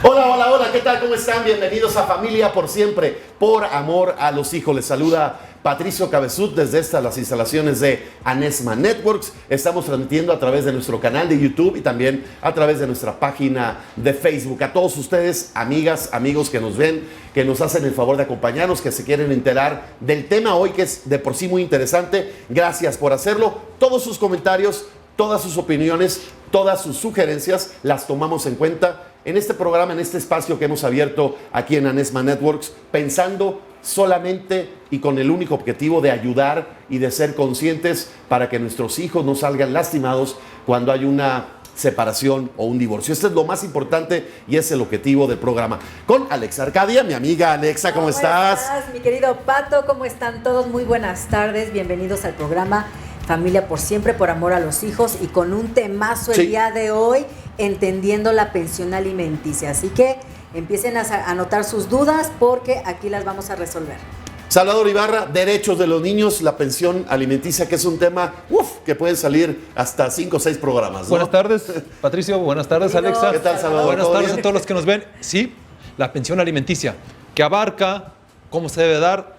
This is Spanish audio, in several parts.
Hola, hola, hola, ¿qué tal? ¿Cómo están? Bienvenidos a Familia por Siempre, por amor a los hijos. Les saluda Patricio Cabezud desde las instalaciones de Anesma Networks. Estamos transmitiendo a través de nuestro canal de YouTube y también a través de nuestra página de Facebook. A todos ustedes, amigas, amigos que nos ven, que nos hacen el favor de acompañarnos, que se quieren enterar del tema hoy, que es de por sí muy interesante. Gracias por hacerlo. Todos sus comentarios, todas sus opiniones, todas sus sugerencias las tomamos en cuenta en este programa, en este espacio que hemos abierto aquí en Anesma Networks, pensando solamente y con el único objetivo de ayudar y de ser conscientes para que nuestros hijos no salgan lastimados cuando hay una separación o un divorcio. Este es lo más importante y es el objetivo del programa. Con Alexa Arcadia, mi amiga Alexa, ¿cómo estás? ¿Cómo estás, mi querido Pato? ¿Cómo están todos? Muy buenas tardes, bienvenidos al programa Familia por Siempre, por amor a los hijos, y con un temazo el día de hoy, entendiendo la pensión alimenticia. Así que empiecen a anotar sus dudas porque aquí las vamos a resolver. Salvador Ibarra, derechos de los niños, la pensión alimenticia, que es un tema que puede salir hasta 5 o 6 programas, ¿no? Buenas tardes, Patricio. Buenas tardes, Alexa. ¿Qué tal, Salvador? Buenas tardes a todos los que nos ven. Sí, la pensión alimenticia, que abarca cómo se debe dar,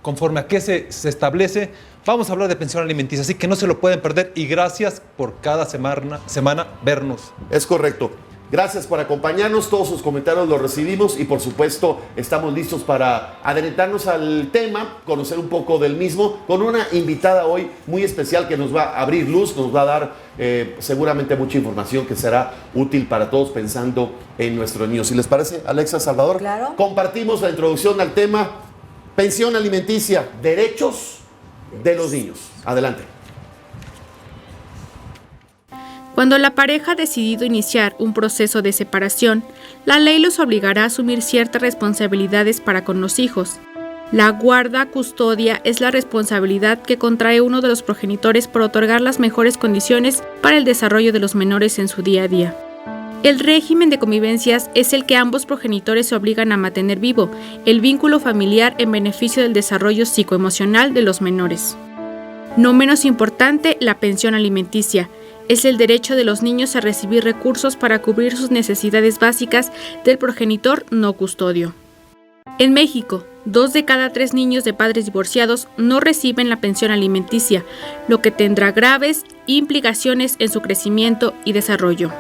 conforme a qué se establece. Vamos a hablar de pensión alimenticia, así que no se lo pueden perder, y gracias por cada semana vernos. Es correcto. Gracias por acompañarnos, todos sus comentarios los recibimos y por supuesto estamos listos para adelantarnos al tema, conocer un poco del mismo, con una invitada hoy muy especial que nos va a abrir luz, nos va a dar seguramente mucha información que será útil para todos pensando en nuestros niños. Si les parece, Alexa, Salvador, claro. Compartimos la introducción al tema pensión alimenticia, derechos de los niños. Adelante. Cuando la pareja ha decidido iniciar un proceso de separación, la ley los obligará a asumir ciertas responsabilidades para con los hijos. La guarda-custodia es la responsabilidad que contrae uno de los progenitores por otorgar las mejores condiciones para el desarrollo de los menores en su día a día. El régimen de convivencias es el que ambos progenitores se obligan a mantener vivo, el vínculo familiar en beneficio del desarrollo psicoemocional de los menores. No menos importante, la pensión alimenticia es el derecho de los niños a recibir recursos para cubrir sus necesidades básicas del progenitor no custodio. En México, 2 de cada 3 niños de padres divorciados no reciben la pensión alimenticia, lo que tendrá graves implicaciones en su crecimiento y desarrollo.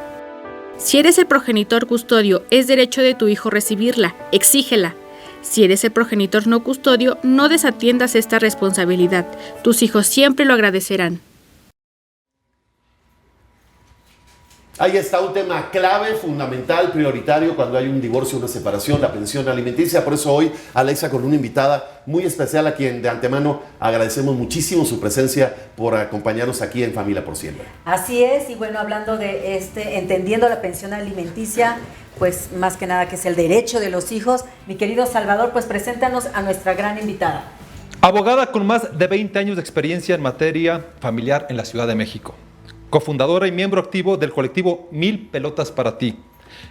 Si eres el progenitor custodio, es derecho de tu hijo recibirla, exígela. Si eres el progenitor no custodio, no desatiendas esta responsabilidad. Tus hijos siempre lo agradecerán. Ahí está un tema clave, fundamental, prioritario cuando hay un divorcio, una separación, la pensión alimenticia. Por eso hoy, Alexa, con una invitada muy especial a quien de antemano agradecemos muchísimo su presencia por acompañarnos aquí en Familia por Siempre. Así es, y bueno, hablando de entendiendo la pensión alimenticia, pues más que nada que es el derecho de los hijos, mi querido Salvador, pues preséntanos a nuestra gran invitada. Abogada con más de 20 años de experiencia en materia familiar en la Ciudad de México. Cofundadora y miembro activo del colectivo 1000 Pelotas para Ti.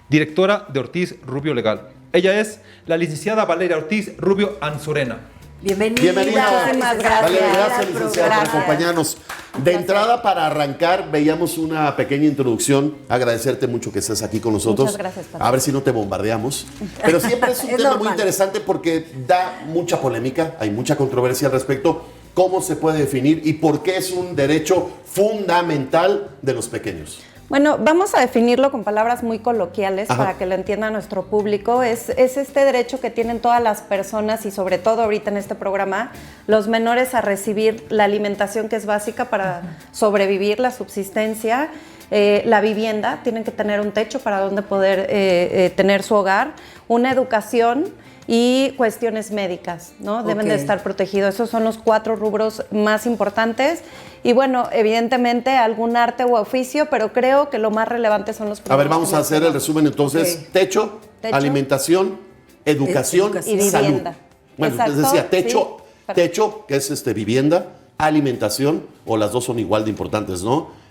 Directora de Ortiz Rubio Legal. Ella es la licenciada Valeria Ortiz Rubio Anzorena. Bienvenida. Muchísimas gracias. Valeria, gracias, licenciada, por acompañarnos. De entrada, para arrancar, veíamos una pequeña introducción. Agradecerte mucho que estés aquí con nosotros. Muchas gracias, Patricio. A ver si no te bombardeamos. Pero siempre es un tema normal. muy interesante porque da mucha polémica, hay mucha controversia al respecto. ¿Cómo se puede definir y por qué es un derecho fundamental de los pequeños? Bueno, vamos a definirlo con palabras muy coloquiales para que lo entienda nuestro público. Es este derecho que tienen todas las personas y sobre todo ahorita en este programa, los menores a recibir la alimentación que es básica para sobrevivir, la subsistencia, la vivienda, tienen que tener un techo para donde poder tener su hogar, una educación y cuestiones médicas, ¿no? Deben de estar protegidos. Esos son los 4 rubros más importantes. Y bueno, evidentemente algún arte o oficio, pero creo que lo más relevante son los primeros. A ver, vamos a hacer el resumen entonces. Techo, alimentación, educación y salud. vivienda. Bueno, Exacto, les decía, techo, sí. techo, que es vivienda, alimentación, o las dos son igual de importantes, ¿no?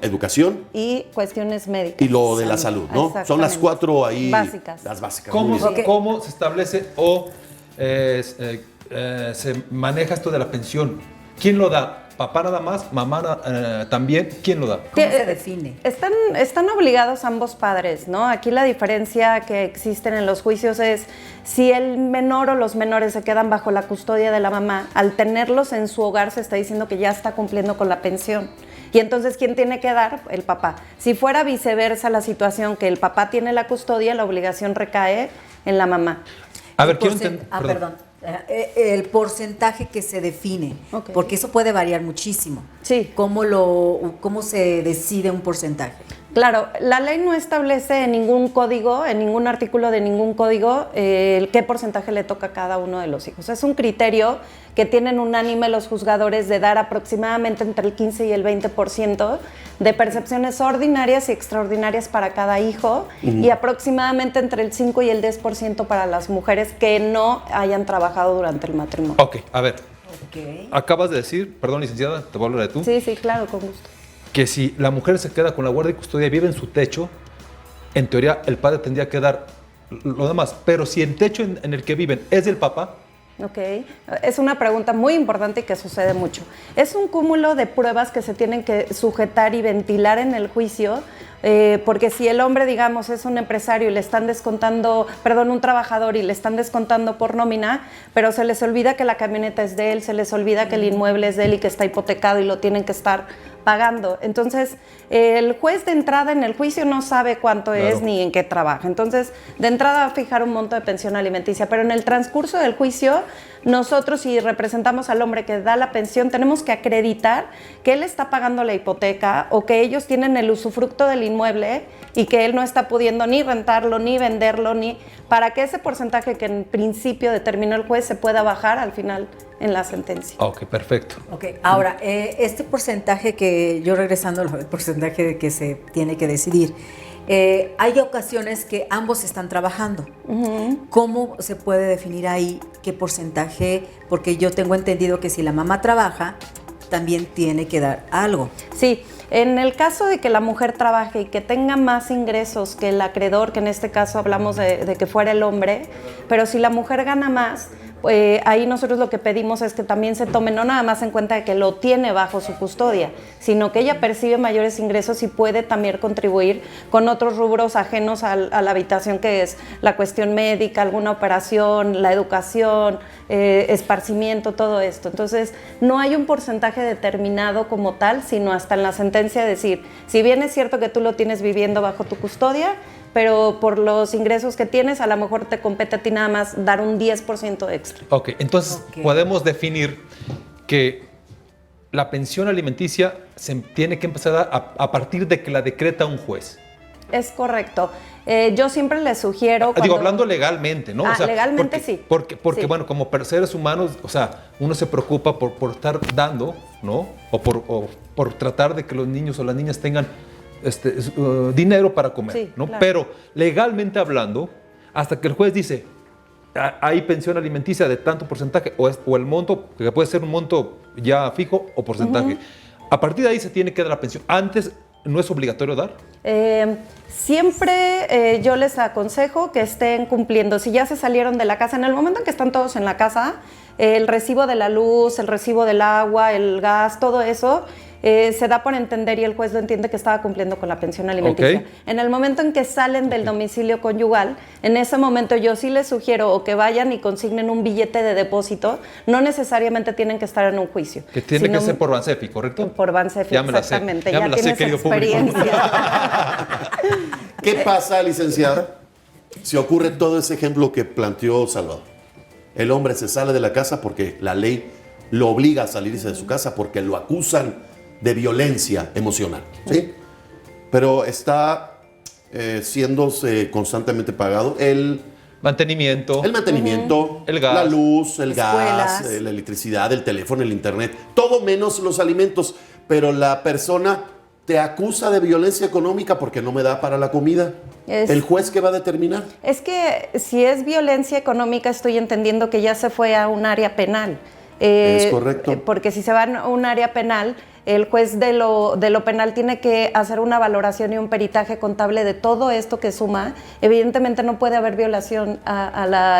Educación y cuestiones médicas. y lo de la salud, ¿no? Son las 4 ahí básicas. Las básicas. ¿Cómo se establece o se maneja esto de la pensión? ¿Quién lo da? papá nada más, mamá también. ¿Quién lo da? ¿Cómo se define? Están obligados ambos padres, ¿no? Aquí la diferencia que existen en los juicios es si el menor o los menores se quedan bajo la custodia de la mamá, al tenerlos en su hogar se está diciendo que ya está cumpliendo con la pensión. Y entonces, ¿quién tiene que dar? El papá. Si fuera viceversa la situación, que el papá tiene la custodia, la obligación recae en la mamá. A ver, quiero entender. Perdón. El porcentaje que se define, Ok. porque eso puede variar muchísimo. Sí. ¿Cómo se decide un porcentaje? Claro, la ley no establece en ningún código, en ningún artículo de ningún código, qué porcentaje le toca a cada uno de los hijos. Es un criterio que tienen unánime los juzgadores de dar aproximadamente entre el 15 y el 20% de percepciones ordinarias y extraordinarias para cada hijo y aproximadamente entre el 5 y el 10% para las mujeres que no hayan trabajado durante el matrimonio. Ok, a ver. Okay. Acabas de decir, perdón, licenciada, te voy a hablar de tú. Sí, sí, claro, con gusto. Que si la mujer se queda con la guardia y custodia y vive en su techo, en teoría el padre tendría que dar lo demás. Pero si el techo en el que viven es del papá. Ok, es una pregunta muy importante y que sucede mucho. Es un cúmulo de pruebas que se tienen que sujetar y ventilar en el juicio, porque si el hombre, digamos, es un empresario y le están descontando, un trabajador y le están descontando por nómina, pero se les olvida que la camioneta es de él, se les olvida que el inmueble es de él y que está hipotecado y lo tienen que estar pagando. Entonces, el juez de entrada en el juicio no sabe cuánto es ni en qué trabaja. Entonces, de entrada va a fijar un monto de pensión alimenticia, pero en el transcurso del juicio, nosotros, si representamos al hombre que da la pensión, tenemos que acreditar que él está pagando la hipoteca o que ellos tienen el usufructo del inmueble y que él no está pudiendo ni rentarlo, ni venderlo, ni para que ese porcentaje que en principio determinó el juez se pueda bajar al final en la sentencia. Ok, perfecto. Ok, ahora, este porcentaje que, yo regresando al porcentaje de que se tiene que decidir, hay ocasiones que ambos están trabajando. ¿Cómo se puede definir ahí qué porcentaje? Porque yo tengo entendido que si la mamá trabaja, también tiene que dar algo. Sí, en el caso de que la mujer trabaje y que tenga más ingresos que el acreedor, que en este caso hablamos de que fuera el hombre, pero si la mujer gana más, ahí nosotros lo que pedimos es que también se tome no nada más en cuenta de que lo tiene bajo su custodia, sino que ella percibe mayores ingresos y puede también contribuir con otros rubros ajenos a la habitación, que es la cuestión médica, alguna operación, la educación, esparcimiento, todo esto. Entonces, no hay un porcentaje determinado como tal, sino hasta en la sentencia decir, si bien es cierto que tú lo tienes viviendo bajo tu custodia, pero por los ingresos que tienes, a lo mejor te compete a ti nada más dar un 10% extra. Ok, entonces podemos definir que la pensión alimenticia se tiene que empezar a dar a partir de que la decreta un juez. Es correcto. Yo siempre les sugiero... Digo, hablando legalmente, ¿no? O sea, legalmente sí. Porque sí. Bueno, como seres humanos, o sea, uno se preocupa por estar dando, ¿no? O por tratar de que los niños o las niñas tengan dinero para comer, sí, ¿no? Claro. Pero legalmente hablando, hasta que el juez dice, hay pensión alimenticia de tanto porcentaje, o el monto, que puede ser un monto ya fijo o porcentaje, a partir de ahí se tiene que dar la pensión. Antes, ¿no es obligatorio dar? Siempre yo les aconsejo que estén cumpliendo. Si ya se salieron de la casa, en el momento en que están todos en la casa, el recibo de la luz, el recibo del agua, el gas, todo eso, se da por entender y el juez lo entiende que estaba cumpliendo con la pensión alimenticia. Okay. En el momento en que salen del domicilio conyugal, en ese momento yo sí les sugiero o que vayan y consignen un billete de depósito. No necesariamente tienen que estar en un juicio. Que tiene que ser por Bansefi, ¿correcto? Por Bansefi, exactamente. Ya me la sé, querido experiencia. ¿Qué pasa, licenciada, si ocurre todo ese ejemplo que planteó Salvador? El hombre se sale de la casa porque la ley lo obliga a salirse de su casa porque lo acusan de violencia emocional, ¿sí? Pero está siendo constantemente pagado el mantenimiento, el gas, la luz, el escuelas, gas, la electricidad, el teléfono, el internet, todo menos los alimentos. Pero la persona te acusa de violencia económica porque no me da para la comida. ¿El juez qué va a determinar? Es que si es violencia económica, estoy entendiendo que ya se fue a un área penal. Es correcto. Porque si se va a un área penal, el juez de lo penal tiene que hacer una valoración y un peritaje contable de todo esto que suma. Evidentemente no puede haber violación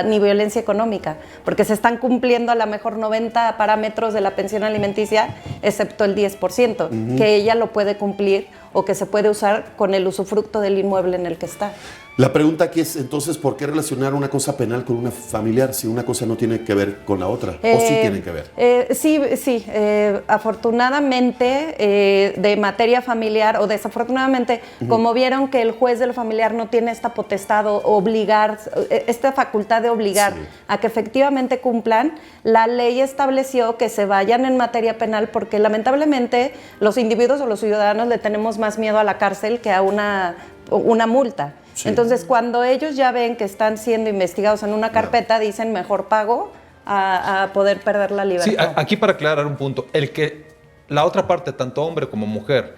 ni violencia económica, porque se están cumpliendo a lo mejor 90 parámetros de la pensión alimenticia, excepto el 10%, que ella lo puede cumplir o que se puede usar con el usufructo del inmueble en el que está. La pregunta aquí es, entonces, ¿por qué relacionar una cosa penal con una familiar si una cosa no tiene que ver con la otra? ¿O sí tienen que ver? Sí. Afortunadamente, de materia familiar o desafortunadamente, como vieron que el juez de lo familiar no tiene esta potestad o obligar, esta facultad de obligar a que efectivamente cumplan, la ley estableció que se vayan en materia penal porque lamentablemente los individuos o los ciudadanos le tenemos más miedo a la cárcel que a una multa. Sí. Entonces, cuando ellos ya ven que están siendo investigados en una carpeta, dicen mejor pago a poder perder la libertad. Sí, aquí para aclarar un punto, el que la otra parte, tanto hombre como mujer,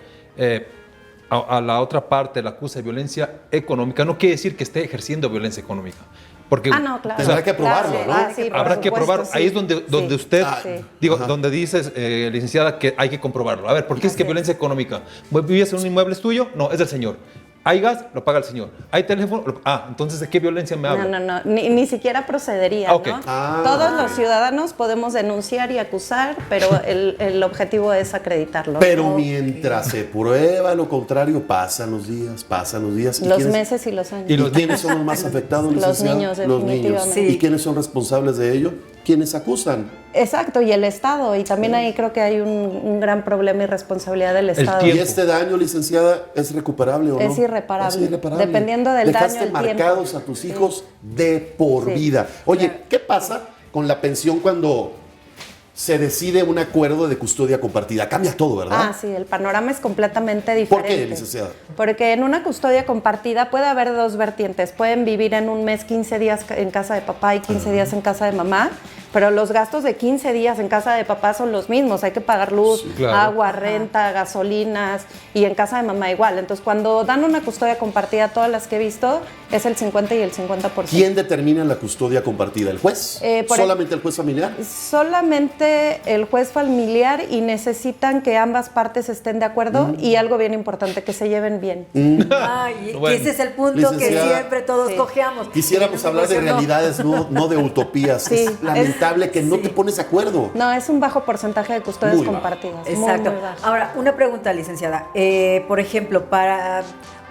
a la otra parte la acusa de violencia económica, no quiere decir que esté ejerciendo violencia económica. Porque, no, claro. Tendrá que probarlo, ¿no? Sí, habrá que probar. Sí. Ahí es donde usted, donde dices, licenciada, que hay que comprobarlo. A ver, ¿por qué es que violencia económica? ¿Vives en un inmueble es tuyo? No, es del señor. ¿Hay gas? Lo paga el señor. ¿Hay teléfono? Entonces, ¿de qué violencia me habla? No. Ni siquiera procedería, okay. ¿no? Todos los ciudadanos podemos denunciar y acusar, pero el objetivo es acreditarlo. Pero mientras se prueba lo contrario, pasan los días. Los meses y los años. ¿Y quiénes son los más afectados, licenciada? Los niños, definitivamente. Los niños. Sí. ¿Y quiénes son responsables de ello? ¿Quiénes acusan? Exacto, y el Estado, y también ahí creo que hay un gran problema y responsabilidad del Estado. ¿Y este daño, licenciada, es recuperable o no? Es irreparable. Dependiendo del daño, el tiempo. Dejaste marcados a tus hijos de por vida. Oye, claro. ¿Qué pasa con la pensión cuando se decide un acuerdo de custodia compartida? Cambia todo, ¿verdad? Sí, el panorama es completamente diferente. ¿Por qué, licenciada? Porque en una custodia compartida puede haber dos vertientes. Pueden vivir en un mes 15 días en casa de papá y 15 días en casa de mamá, pero los gastos de 15 días en casa de papá son los mismos. Hay que pagar luz, agua, renta, gasolinas, y en casa de mamá igual. Entonces, cuando dan una custodia compartida, todas las que he visto, es el 50 y el 50%. ¿Quién determina la custodia compartida? ¿El juez? ¿Solamente el juez familiar? Solamente el juez familiar, y necesitan que ambas partes estén de acuerdo y algo bien importante, que se lleven bien. Y ese es el punto que siempre todos cojeamos. Quisiéramos hablar de realidades, no de utopías. Es lamentable que no te pones de acuerdo. No, es un bajo porcentaje de custodias compartidas. Exacto. Muy bajo. Ahora, una pregunta, licenciada. Por ejemplo,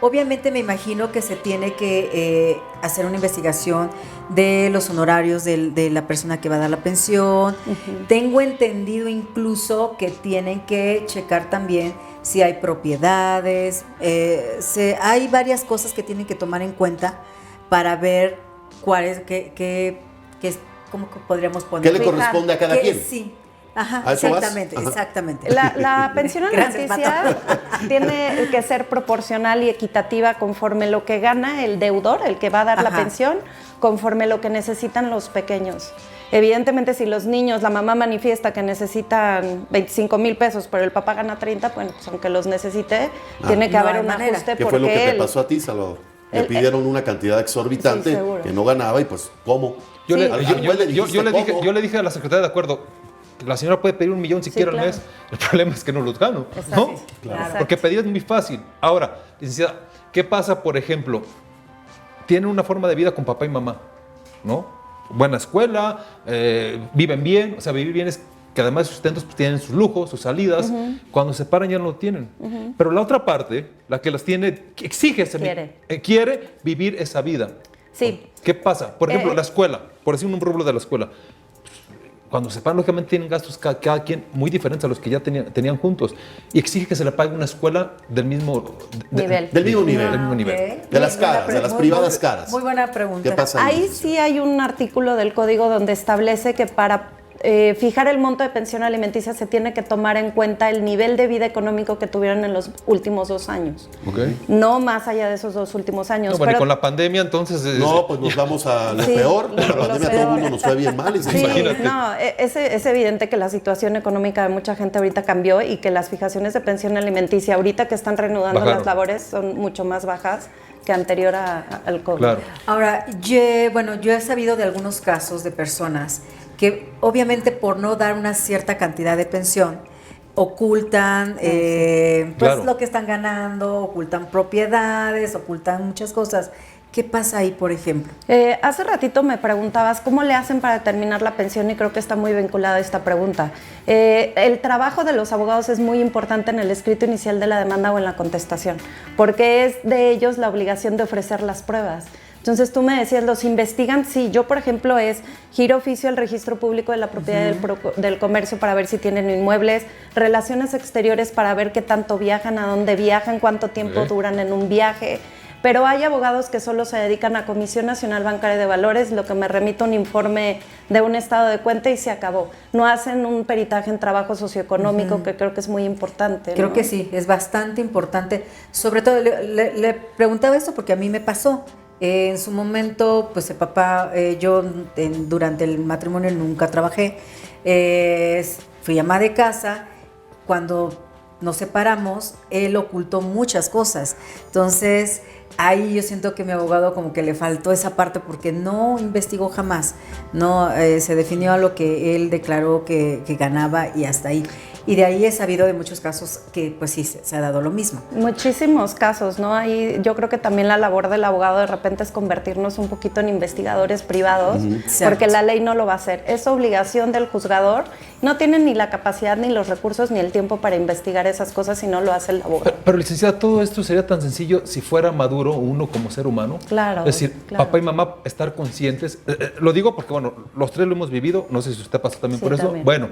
obviamente me imagino que se tiene que hacer una investigación de los honorarios de la persona que va a dar la pensión. Tengo entendido incluso que tienen que checar también si hay propiedades. Hay varias cosas que tienen que tomar en cuenta para ver cuál es, ¿cómo podríamos poner? ¿Qué le corresponde a cada quien? Sí. Exactamente. La pensión alimenticia tiene que ser proporcional y equitativa conforme lo que gana el deudor, el que va a dar la pensión, conforme lo que necesitan los pequeños. Evidentemente, si los niños, la mamá manifiesta que necesitan 25,000 pesos, pero el papá gana 30, bueno, pues aunque los necesite, tiene que haber un ajuste. ¿Qué fue lo que te pasó a ti, Salvador? Le pidieron una cantidad exorbitante que no ganaba y pues, ¿cómo? Yo le dije a la secretaria, de acuerdo, la señora puede pedir 1 millón si quiere al mes. El problema es que no los gano, ¿no? Claro. Porque pedir es muy fácil. Ahora, licenciada, ¿qué pasa, por ejemplo? Tienen una forma de vida con papá y mamá, ¿no? Buena escuela, viven bien, o sea, vivir bien es que además de sus sustentos pues, tienen sus lujos, sus salidas. Cuando se separan ya no lo tienen. Pero la otra parte, la que las tiene, exige, quiere vivir esa vida. Sí. ¿Qué pasa? Por ejemplo, la escuela, por decir un rubro de la escuela. Cuando se separan, lógicamente tienen gastos cada quien muy diferentes a los que ya tenían juntos. Y exige que se le pague una escuela del mismo nivel. Del mismo nivel. Okay. De las caras, de las privadas caras. Muy buena pregunta. ¿Qué pasa ahí sí hay un artículo del código donde establece que para fijar el monto de pensión alimenticia se tiene que tomar en cuenta el nivel de vida económico que tuvieron en los últimos 2 años. No más allá de esos 2 últimos años. No, bueno, y con la pandemia entonces... No, pues nos vamos a lo peor. Con la pandemia todo el mundo nos fue bien mal. Imagínate. No, es evidente que la situación económica de mucha gente ahorita cambió y que las fijaciones de pensión alimenticia ahorita que están reanudando las labores son mucho más bajas que anterior al COVID. Claro. Ahora, yo he sabido de algunos casos de personas que obviamente por no dar una cierta cantidad de pensión, ocultan pues Claro. lo que están ganando, ocultan propiedades, ocultan muchas cosas. ¿Qué pasa ahí, por ejemplo? Hace ratito me preguntabas cómo le hacen para determinar la pensión y creo que está muy vinculada a esta pregunta. El trabajo de los abogados es muy importante en el escrito inicial de la demanda o en la contestación, porque es de ellos la obligación de ofrecer las pruebas. Entonces tú me decías, ¿los investigan? Sí, yo por ejemplo giro oficio al registro público de la propiedad del comercio para ver si tienen inmuebles, relaciones exteriores para ver qué tanto viajan, a dónde viajan, cuánto tiempo duran en un viaje. Pero hay abogados que solo se dedican a Comisión Nacional Bancaria de Valores, lo que me remite a un informe de un estado de cuenta y se acabó. No hacen un peritaje en trabajo socioeconómico, que creo que es muy importante. Creo ¿no? que sí, es bastante importante. Sobre todo, le preguntaba esto porque a mí me pasó. En su momento, pues el papá, yo durante el matrimonio nunca trabajé, fui ama de casa. Cuando nos separamos, él ocultó muchas cosas. Entonces, ahí yo siento que mi abogado como que le faltó esa parte porque no investigó jamás, no se definió a lo que él declaró que ganaba y hasta ahí. Y de ahí he sabido de muchos casos que pues sí se ha dado lo mismo. Muchísimos casos, ¿no? Ahí yo creo que también la labor del abogado de repente es convertirnos un poquito en investigadores privados, porque la ley no lo va a hacer. Es obligación del juzgador, no tienen ni la capacidad, ni los recursos, ni el tiempo para investigar esas cosas si no lo hace el abogado. Pero licenciada, todo esto sería tan sencillo si fuera maduro uno como ser humano. Claro. Es decir, claro. papá y mamá estar conscientes. Lo digo porque, bueno, los tres lo hemos vivido. No sé si usted pasa también Sí, por eso. también. Bueno,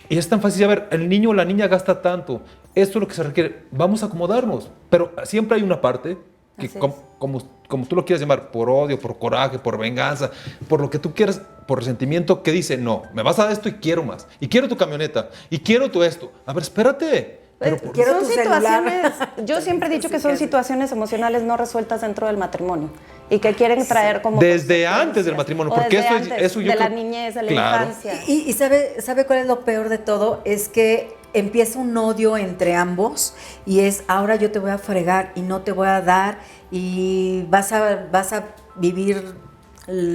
y es tan fácil. A ver, el niño o la niña gasta tanto. Esto es lo que se requiere. Vamos a acomodarnos. Pero siempre hay una parte que, Así como tú lo quieras llamar, por odio, por coraje, por venganza, por lo que tú quieras, por resentimiento, que dice, no, me vas a dar esto y quiero más. Y quiero tu camioneta. Y quiero tu esto. A ver, espérate. Pero Quiero Son tu celular. situaciones, yo siempre he dicho que son situaciones emocionales no resueltas dentro del matrimonio y que quieren traer como desde consecuencias. antes del matrimonio, O porque desde eso antes, yo de la creo- niñez, de la Claro. infancia. Y sabe cuál es lo peor de todo, es que empieza un odio entre ambos y es ahora yo te voy a fregar y no te voy a dar y vas a vivir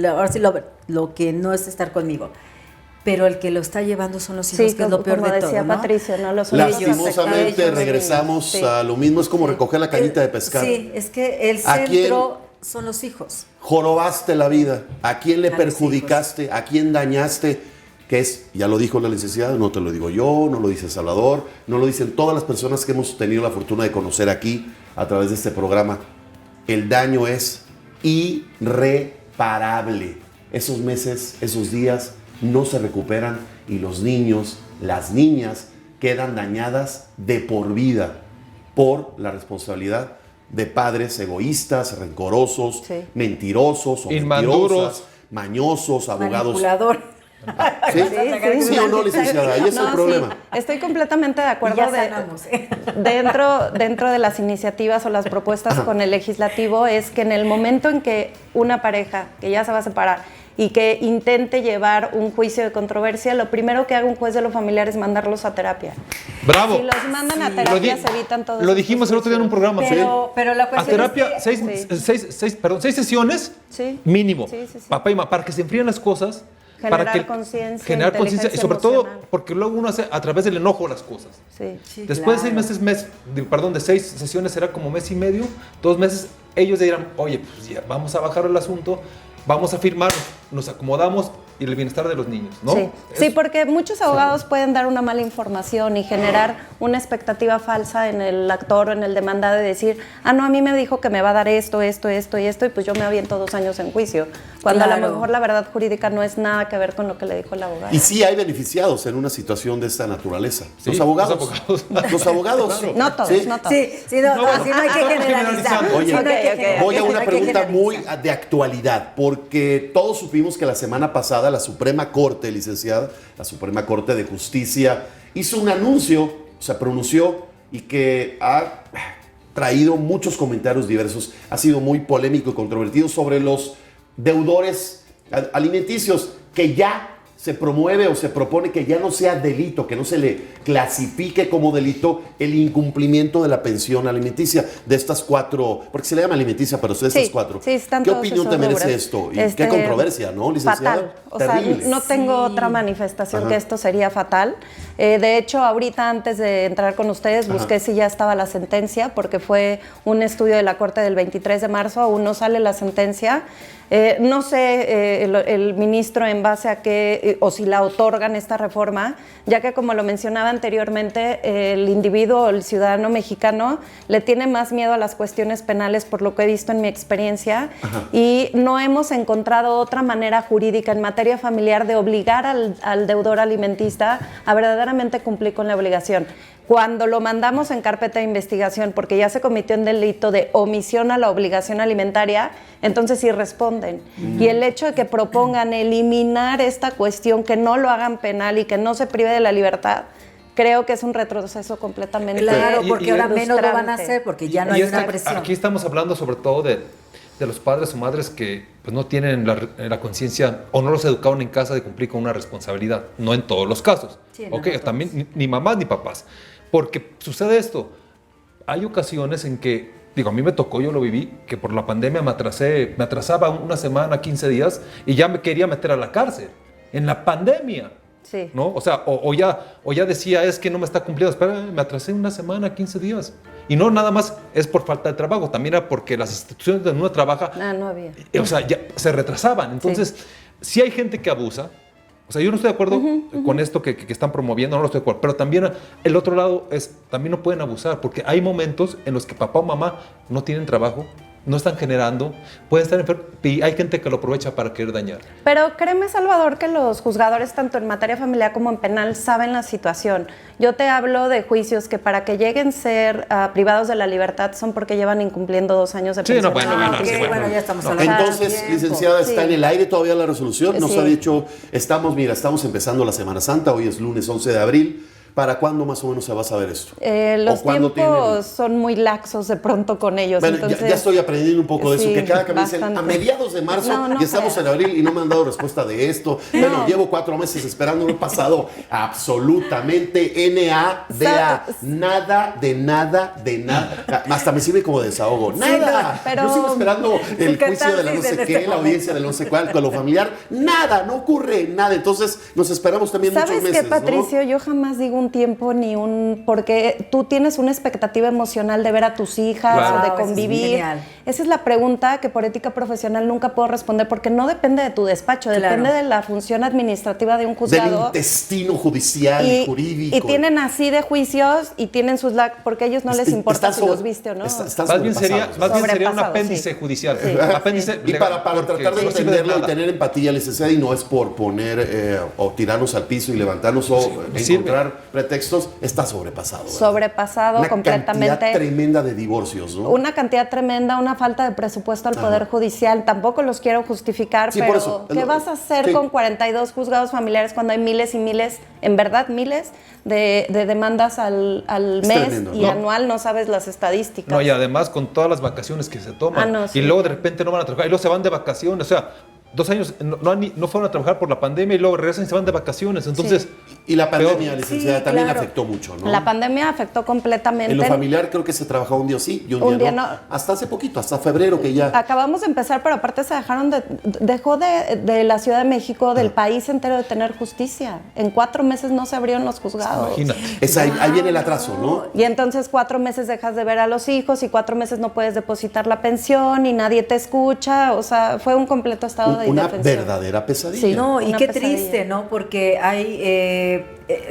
ahora sí lo que no es estar conmigo. Pero el que lo está llevando son los hijos, Sí, que es lo peor como de todo, decía ¿no? Patricio, ¿no? Los hijos Lastimosamente afectados. regresamos Sí. a lo mismo, es como recoger la cañita de pescar. Sí, es que el ¿A quién? centro son los hijos. Jorobaste la vida, ¿a quién le A los perjudicaste? ¿A quién dañaste? Que es, ya lo dijo la licenciada, no te lo digo yo, no lo dice Salvador, no lo dicen todas las personas que hemos tenido la fortuna de conocer aquí a través de este programa. El daño es irreparable. Esos meses, esos días no se recuperan y los niños, las niñas quedan dañadas de por vida por la responsabilidad de padres egoístas, rencorosos, Sí. mentirosos o Inmaduros. mentirosas, mañosos, abogados. Manipulador. ¿Sí? Sí, ¿Sí o no, licenciada? Ahí es el No, problema. sí, estoy completamente de Y acuerdo. ya sanamos. Dentro de las iniciativas o las propuestas con el legislativo es que en el momento en que una pareja que ya se va a separar y que intente llevar un juicio de controversia, lo primero que haga un juez de lo familiar es mandarlos a terapia. Bravo. Si los mandan a Lo terapia di- se evitan todos Lo estos dijimos el otro día en un juicios. programa. Pero la A cuestión terapia, es que, seis sesiones Sí. mínimo. Sí, sí, sí. Papá y mamá, para que se enfríen las cosas. Generar para que conciencia, generar conciencia y inteligencia sobre todo emocional. porque luego uno hace a través del enojo las cosas. Sí. Sí, Después de claro. 6 meses, de 6 sesiones será como mes y medio, 2 meses, ellos dirán, oye, pues ya vamos a bajar el asunto, vamos a firmar, nos acomodamos y el bienestar de los niños, ¿no? Sí. Sí, porque muchos abogados pueden dar una mala información y generar una expectativa falsa en el actor o en el demandado de decir, no, a mí me dijo que me va a dar esto, esto, esto y esto, y pues yo me aviento 2 años en juicio. Cuando a Claro. lo mejor la verdad jurídica no es nada que ver con lo que le dijo el abogado. Y sí hay beneficiados en una situación de esta naturaleza. Sí, los abogados. los abogados. Los abogados. Claro. No todos, Sí. no todos. Sí, sí, no, No, bueno, así no hay que estamos generalizar. generalizando. Oye, Sí, no hay que ok, ok. generalizar, Voy a una no hay que pregunta muy generalizar. de actualidad, porque todos supimos que la semana pasada la Suprema Corte, licenciada, la Suprema Corte de Justicia, hizo un anuncio, se pronunció y que ha traído muchos comentarios diversos, ha sido muy polémico y controvertido sobre los deudores alimenticios que ya se promueve o se propone que ya no sea delito, que no se le clasifique como delito el incumplimiento de la pensión alimenticia de estas 4, porque se le llama alimenticia, pero de estas 4. Sí, están ¿Qué todos opinión esos te merece rubros. esto? Y qué controversia, ¿no, licenciada? Fatal. O Terrible. sea, no tengo otra manifestación que esto sería fatal. De hecho, ahorita antes de entrar con ustedes busqué si ya estaba la sentencia, porque fue un estudio de la Corte del 23 de marzo, aún no sale la sentencia. No sé el ministro en base a qué, o si la otorgan esta reforma, ya que como lo mencionaba anteriormente, el individuo, el ciudadano mexicano, le tiene más miedo a las cuestiones penales por lo que he visto en mi experiencia, y no hemos encontrado otra manera jurídica en materia familiar de obligar al deudor alimentista a verdaderamente cumplir con la obligación. Cuando lo mandamos en carpeta de investigación porque ya se cometió un delito de omisión a la obligación alimentaria, entonces sí responden. Y el hecho de que propongan eliminar esta cuestión, que no lo hagan penal y que no se prive de la libertad, creo que es un retroceso completamente Claro, porque ahora menos lo van a frustrante. hacer porque ya no hay una presión. Aquí estamos hablando sobre todo de los padres o madres que pues, no tienen la conciencia o no los educaron en casa de cumplir con una responsabilidad. No en todos los casos. Sí, no, Okay, no también ni mamás ni papás. Porque sucede esto. Hay ocasiones en que, digo, a mí me tocó, yo lo viví, que por la pandemia me atrasaba una semana, 15 días y ya me quería meter a la cárcel. En la pandemia. Sí. ¿No? O sea, o ya decía, es que no me está cumpliendo, espera, me atrasé una semana, 15 días. Y no nada más es por falta de trabajo, también era porque las instituciones donde uno trabaja, No había. o sea, ya se retrasaban. Entonces, sí hay gente que abusa. O sea, yo no estoy de acuerdo con esto que están promoviendo, no lo estoy de acuerdo. Pero también el otro lado es, también no pueden abusar, porque hay momentos en los que papá o mamá no tienen trabajo, no están generando, pueden estar enfermos y hay gente que lo aprovecha para querer dañar. Pero créeme, Salvador, que los juzgadores, tanto en materia familiar como en penal, saben la situación. Yo te hablo de juicios que para que lleguen a ser privados de la libertad son porque llevan incumpliendo 2 años de prisión. bueno, Bueno, ya estamos hablando. Entonces, licenciada, ¿está en el aire todavía la resolución? Nos Sí. ha dicho, estamos empezando la Semana Santa, hoy es lunes 11 de abril. ¿Para cuándo más o menos se va a saber esto? Los ¿O cuándo tiempos son muy laxos de pronto con ellos. Bueno, entonces, ya estoy aprendiendo un poco de eso, sí, que cada que me dicen bastante. a mediados de marzo No y estamos creo. en abril y no me han dado respuesta de esto. Bueno, llevo 4 meses esperando, no he pasado absolutamente NADA, nada de nada de nada. Hasta me sirve como desahogo. Nada. no, pero- Yo sigo esperando el ¿Qué juicio tal de la si no en sé este qué, la momento? audiencia del no sé cuál, con lo familiar. Nada, no ocurre nada. Entonces nos esperamos también muchos ¿Sabes meses, qué, Patricio? ¿no? Yo jamás digo un tiempo ni un... Porque tú tienes una expectativa emocional de ver a tus hijas Claro. o de Wow, eso es convivir. genial. Esa es la pregunta que por ética profesional nunca puedo responder porque no depende de tu despacho, Claro. depende de la función administrativa de un Del juzgado. intestino judicial y jurídico. y tienen así de juicios y tienen sus... porque a ellos no les importa si los viste o no. Están Más bien sería un Sobrepasados, apéndice sí. judicial. Sí. Apéndice Y legal, para porque tratar de no sirve entenderlo y nada. tener empatía, licenciada, y no es por poner o tirarnos al piso y levantarnos o encontrar pretextos, está sobrepasado. ¿verdad? Sobrepasado Una completamente. cantidad tremenda de divorcios, ¿no? Una cantidad tremenda, una falta de presupuesto al Poder Judicial. Tampoco los quiero justificar, Sí, por pero eso. ¿qué vas a hacer Sí. con 42 juzgados familiares cuando hay miles y miles, en verdad miles, de demandas al Es mes tremendo, y ¿no? anual? No sabes las estadísticas. No, y además con todas las vacaciones que se toman. no, sí. Y luego de repente no van a trabajar. Y luego se van de vacaciones. O sea, 2 años no fueron a trabajar por la pandemia y luego regresan y se van de vacaciones. Entonces, Y la pandemia, peor. licenciada, Sí, también claro. afectó mucho, ¿no? La pandemia afectó completamente. En lo familiar creo que se trabajaba un día sí y un día no. Hasta hace poquito, hasta febrero que ya... Acabamos de empezar, pero aparte se dejó de la Ciudad de México, del país entero, de tener justicia. En 4 meses no se abrieron los juzgados. imagínate. Ahí viene el atraso, ¿no? Y entonces 4 meses dejas de ver a los hijos y 4 meses no puedes depositar la pensión y nadie te escucha. O sea, fue un completo estado de Una indefensión. verdadera pesadilla. Sí. No, y Una qué pesadilla. triste, ¿no? Porque hay,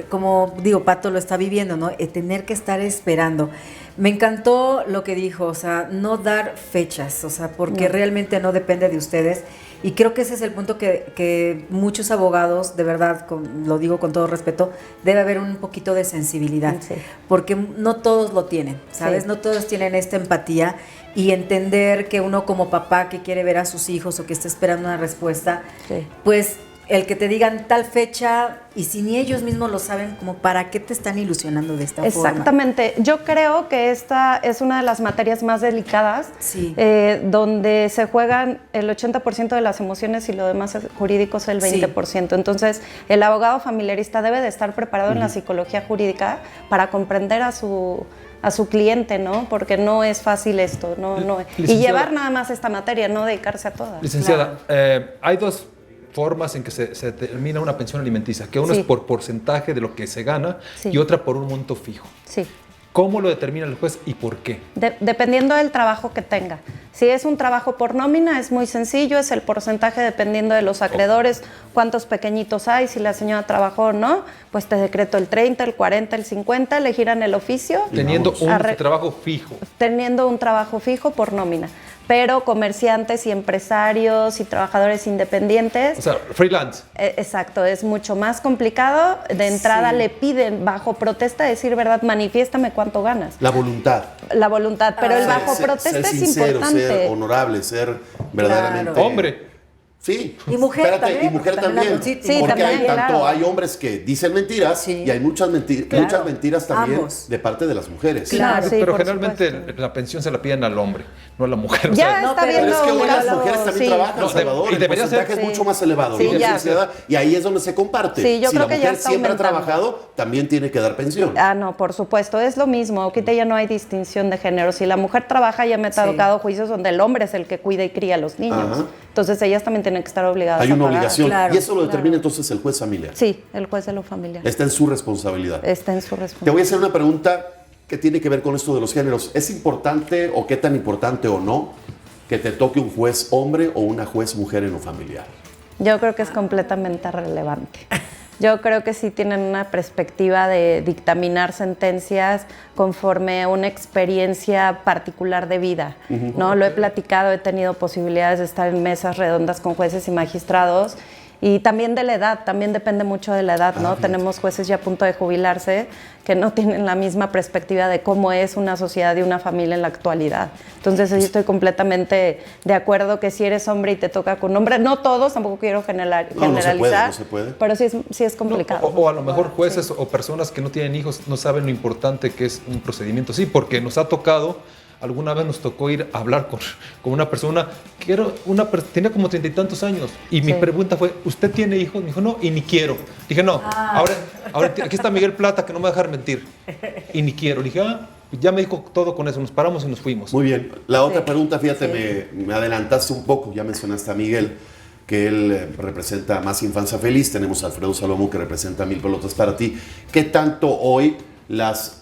como digo, Pato lo está viviendo, ¿no? Tener que estar esperando. Me encantó lo que dijo, o sea, no dar fechas, o sea, porque realmente no depende de ustedes. Y creo que ese es el punto que muchos abogados, de verdad, lo digo con todo respeto, debe haber un poquito de sensibilidad, Sí. porque no todos lo tienen, ¿sabes? Sí. No todos tienen esta empatía y entender que uno como papá que quiere ver a sus hijos o que está esperando una respuesta, Sí. pues el que te digan tal fecha y si ni ellos mismos lo saben, como para qué te están ilusionando de esta forma. Exactamente. Yo creo que esta es una de las materias más delicadas, Sí. donde se juegan el 80% de las emociones y lo demás jurídico es el 20%. Entonces, el abogado familiarista debe de estar preparado en la psicología jurídica para comprender a su cliente, ¿no? Porque no es fácil esto, no. Y llevar nada más esta materia, no dedicarse a todas. Licenciada, hay dos formas en que se determina una pensión alimenticia, que uno es por porcentaje de lo que se gana y otra por un monto fijo. Sí. ¿Cómo lo determina el juez y por qué? Dependiendo del trabajo que tenga. Si es un trabajo por nómina, es muy sencillo, es el porcentaje dependiendo de los acreedores, cuántos pequeñitos hay, si la señora trabajó o no, pues te decreto el 30, el 40, el 50, le giran el oficio. Teniendo un trabajo fijo. Teniendo un trabajo fijo por nómina. Pero comerciantes y empresarios y trabajadores independientes... O sea, freelance. Exacto, es mucho más complicado. De entrada le piden bajo protesta decir, ¿verdad? Manifiéstame cuánto ganas. La voluntad. La voluntad, pero el bajo protesta ser es sincero, importante. ser honorable, ser verdaderamente... Claro. Hombre. Sí. Y mujer también. Y mujer también. Sí, sí, porque también, tanto claro. hay hombres que dicen mentiras y hay muchas mentiras también Ambos. de parte de las mujeres. Claro, sí, pero por generalmente supuesto. la pensión se la piden al hombre, no a la mujer. Ya No, está pero viendo Pero es que un hoy las lado- mujeres también trabajan, No, Salvador. y El debería ser- porcentaje es mucho más elevado. Sí, ¿no? ya. Licenciada, y ahí es donde se comparte. Sí, yo si creo la que ya mujer está siempre ha aumentando. trabajado, también tiene que dar pensión. Ah, no, por supuesto, es lo mismo. Ahorita ya no hay distinción de género. Si la mujer trabaja, ya me ha tocado juicios donde el hombre es el que cuida y cría a los niños. Ajá. Entonces ellas también tienen que estar obligadas Hay a una pagar. obligación. Claro, y eso lo determina entonces el juez familiar. Sí, el juez de lo familiar. Está en su responsabilidad. Está en su Te responsabilidad. voy a hacer una pregunta que tiene que ver con esto de los géneros. ¿Es importante o qué tan importante o no que te toque un juez hombre o una juez mujer en lo familiar? Yo creo que es completamente relevante. Yo creo que sí tienen una perspectiva de dictaminar sentencias conforme a una experiencia particular de vida, ¿no? Lo he platicado, he tenido posibilidades de estar en mesas redondas con jueces y magistrados y también de la edad, también depende mucho de la edad, ¿no? Tenemos jueces ya a punto de jubilarse que no tienen la misma perspectiva de cómo es una sociedad y una familia en la actualidad. Entonces, yo estoy completamente de acuerdo que si eres hombre y te toca con hombre, no todos, tampoco quiero generalizar, no se puede. pero sí es complicado. O a lo mejor jueces o personas que no tienen hijos no saben lo importante que es un procedimiento. Sí, porque nos ha tocado, alguna vez nos tocó ir a hablar con una persona que era tenía como 30 y tantos años. Y mi pregunta fue, ¿usted tiene hijos? Me dijo, no, y ni quiero. Dije, no, ahora aquí está Miguel Plata, que no me va a dejar mentir. Y ni quiero. Dije, ya me dijo todo con eso, nos paramos y nos fuimos. Muy bien. La otra pregunta, fíjate, me adelantaste un poco, ya mencionaste a Miguel, que él representa Más Infancia Feliz. Tenemos a Alfredo Salomón, que representa Mil Pelotas para Ti. ¿Qué tanto hoy las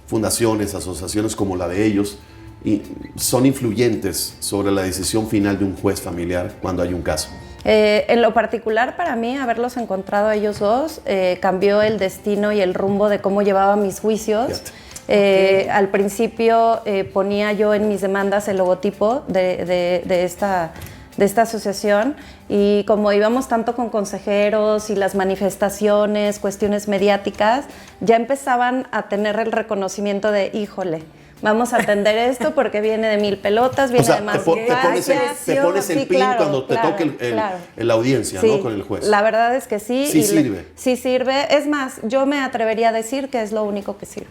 fundaciones, asociaciones como la de ellos, son influyentes sobre la decisión final de un juez familiar cuando hay un caso? En lo particular, para mí, haberlos encontrado a ellos dos cambió el destino y el rumbo de cómo llevaba mis juicios. Al principio ponía yo en mis demandas el logotipo de esta asociación y como íbamos tanto con consejeros y las manifestaciones, cuestiones mediáticas, ya empezaban a tener el reconocimiento de, híjole, vamos a atender esto porque viene de Mil Pelotas, viene de Más te pones el Sí, pin claro, cuando te claro, toque claro. la audiencia, Sí, ¿no? Con el juez. La verdad es que sí. Sí sirve. Sí sirve. Es más, yo me atrevería a decir que es lo único que sirve.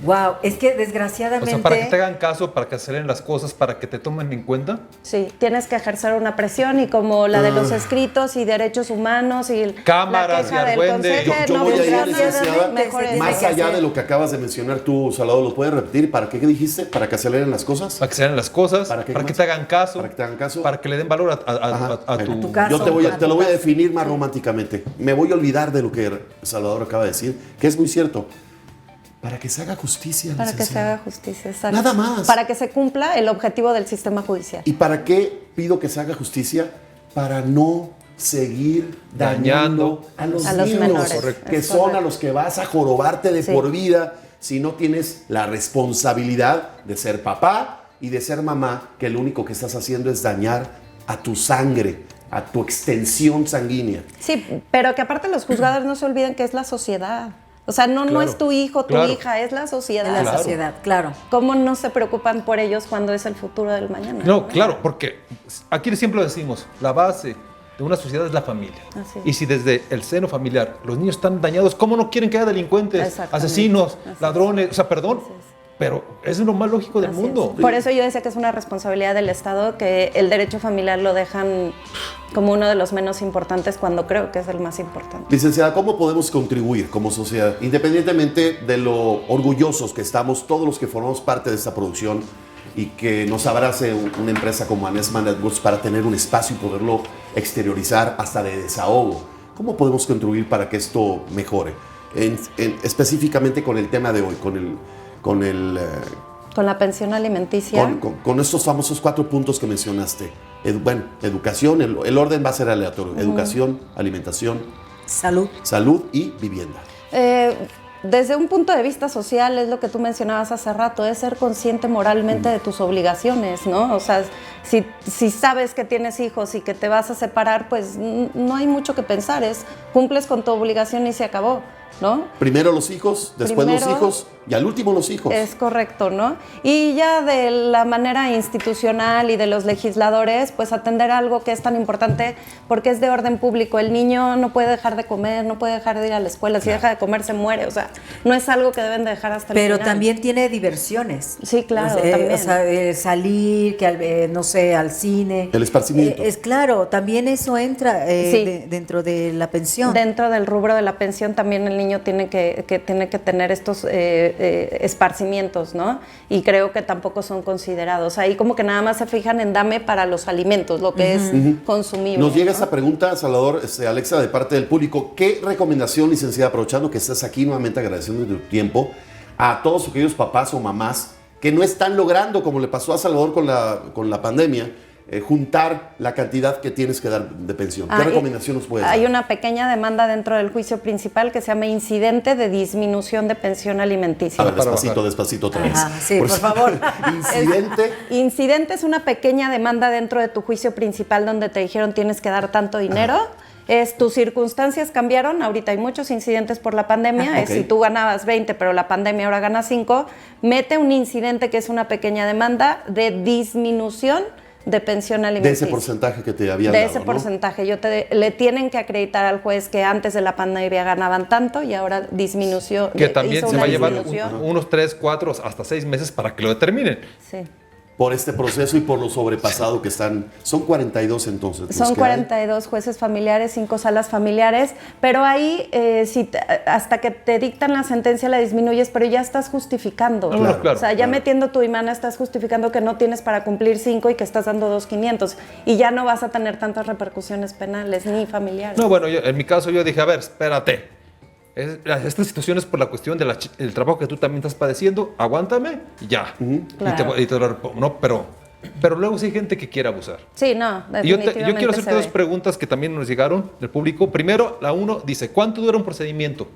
Wow, es que O desgraciadamente... sea, para que te hagan caso, para que aceleren las cosas, para que te tomen en cuenta. Sí, tienes que ejercer una presión y como la de los escritos y derechos humanos y Cámaras, la queja y del argüende. consejo Yo no voy a ir, funciona, licenciada, mejor es más de allá hacer. de lo que acabas de mencionar tú, Salvador, ¿lo puedes repetir? ¿Para qué dijiste? ¿Para que aceleren las cosas? Para que aceleren las cosas, ¿Para para qué que más? te hagan caso. Para que te hagan caso. Para que le den valor Ajá, a bueno. tu caso. Yo te lo voy a caso. definir más románticamente. Me voy a olvidar de lo que Salvador acaba de decir, que es muy cierto. Para que se haga justicia, Para que se licenciada. haga justicia, exacto. Nada más. Para que se cumpla el objetivo del sistema judicial. ¿Y para qué pido que se haga justicia? Para no seguir dañando a los niños, menores. Correcto. que Es son correcto. a los que vas a jorobarte de Sí. por vida si no tienes la responsabilidad de ser papá y de ser mamá, que lo único que estás haciendo es dañar a tu sangre, a tu extensión sanguínea. Sí, pero que aparte los juzgados no se olviden que es la sociedad. O sea, no Claro. es tu hijo, tu Claro. hija, es la sociedad. de la Claro. sociedad, claro. ¿Cómo no se preocupan por ellos cuando es el futuro del mañana? No, claro, porque aquí siempre lo decimos, la base de una sociedad es la familia. Así es. Y si desde el seno familiar los niños están dañados, ¿cómo no quieren que haya delincuentes, Exactamente. asesinos, Así es. ladrones? O sea, perdón, Así es. pero es lo más lógico del Así mundo. es. Por eso yo decía que es una responsabilidad del Estado, que el derecho familiar lo dejan como uno de los menos importantes cuando creo que es el más importante. Licenciada, ¿cómo podemos contribuir como sociedad, independientemente de lo orgullosos que estamos todos los que formamos parte de esta producción y que nos abrace una empresa como Anesma Networks para tener un espacio y poderlo exteriorizar hasta de desahogo? ¿Cómo podemos contribuir para que esto mejore? Específicamente con el tema de hoy, con la pensión alimenticia. Con estos famosos 4 puntos que mencionaste. Educación, el orden va a ser aleatorio. Educación, alimentación, salud y vivienda. Desde un punto de vista social, es lo que tú mencionabas hace rato, es ser consciente moralmente de tus obligaciones, ¿no? O sea, si sabes que tienes hijos y que te vas a separar, pues no hay mucho que pensar, cumples con tu obligación y se acabó, ¿no? Primero los hijos, después los hijos y al último los hijos. Es correcto, ¿no? Y ya de la manera institucional y de los legisladores, pues atender algo que es tan importante porque es de orden público. El niño no puede dejar de comer, no puede dejar de ir a la escuela. Si deja de comer, se muere. O sea, no es algo que deben de dejar hasta el final. Pero también tiene diversiones. Sí, claro, también. O sea, salir, que no sé, al cine. El esparcimiento. Es claro, también eso entra Sí. dentro de la pensión. Dentro del rubro de la pensión también el niño tiene que tener estos esparcimientos, ¿no? Y creo que tampoco son considerados. Ahí como que nada más se fijan en dame para los alimentos, lo que es consumible. Nos llega ¿no? esa pregunta, Salvador, Alexa, de parte del público. ¿Qué recomendación, licenciada, aprovechando que estás aquí nuevamente agradeciendo tu tiempo, a todos aquellos papás o mamás que no están logrando, como le pasó a Salvador con la pandemia, juntar la cantidad que tienes que dar de pensión? ¿Qué recomendación nos puedes dar? Hay una pequeña demanda dentro del juicio principal que se llama incidente de disminución de pensión alimenticia. A ver, despacito otra vez. Sí, por favor. Incidente. Incidente es una pequeña demanda dentro de tu juicio principal donde te dijeron tienes que dar tanto dinero. Tus circunstancias cambiaron, ahorita hay muchos incidentes por la pandemia, si tú ganabas 20 pero la pandemia ahora gana 5, mete un incidente que es una pequeña demanda de disminución de pensión alimenticia. De ese porcentaje que te había de dado, ese ¿no? porcentaje. Le tienen que acreditar al juez que antes de la pandemia ganaban tanto y ahora disminuyó. Que también se va a llevar disminución. unos 3, 4, hasta 6 meses para que lo determinen. Sí. Por este proceso y por lo sobrepasado que están. Son 42 entonces. los Son que hay. 42 jueces familiares, 5 salas familiares, pero ahí hasta que te dictan la sentencia la disminuyes, pero ya estás justificando. Claro, o sea, ya metiendo tu imán estás justificando que no tienes para cumplir 5 y que estás dando 2,500 y ya no vas a tener tantas repercusiones penales ni familiares. No, bueno, en mi caso yo dije, a ver, espérate. Esta situación es por la cuestión del trabajo que tú también estás padeciendo, aguántame y ya. Claro. Y te lo repongo. No, pero luego sí hay gente que quiere abusar. Sí, no, Y yo definitivamente quiero hacerte se dos ve. preguntas que también nos llegaron del público. Primero, la uno dice, ¿cuánto dura un procedimiento?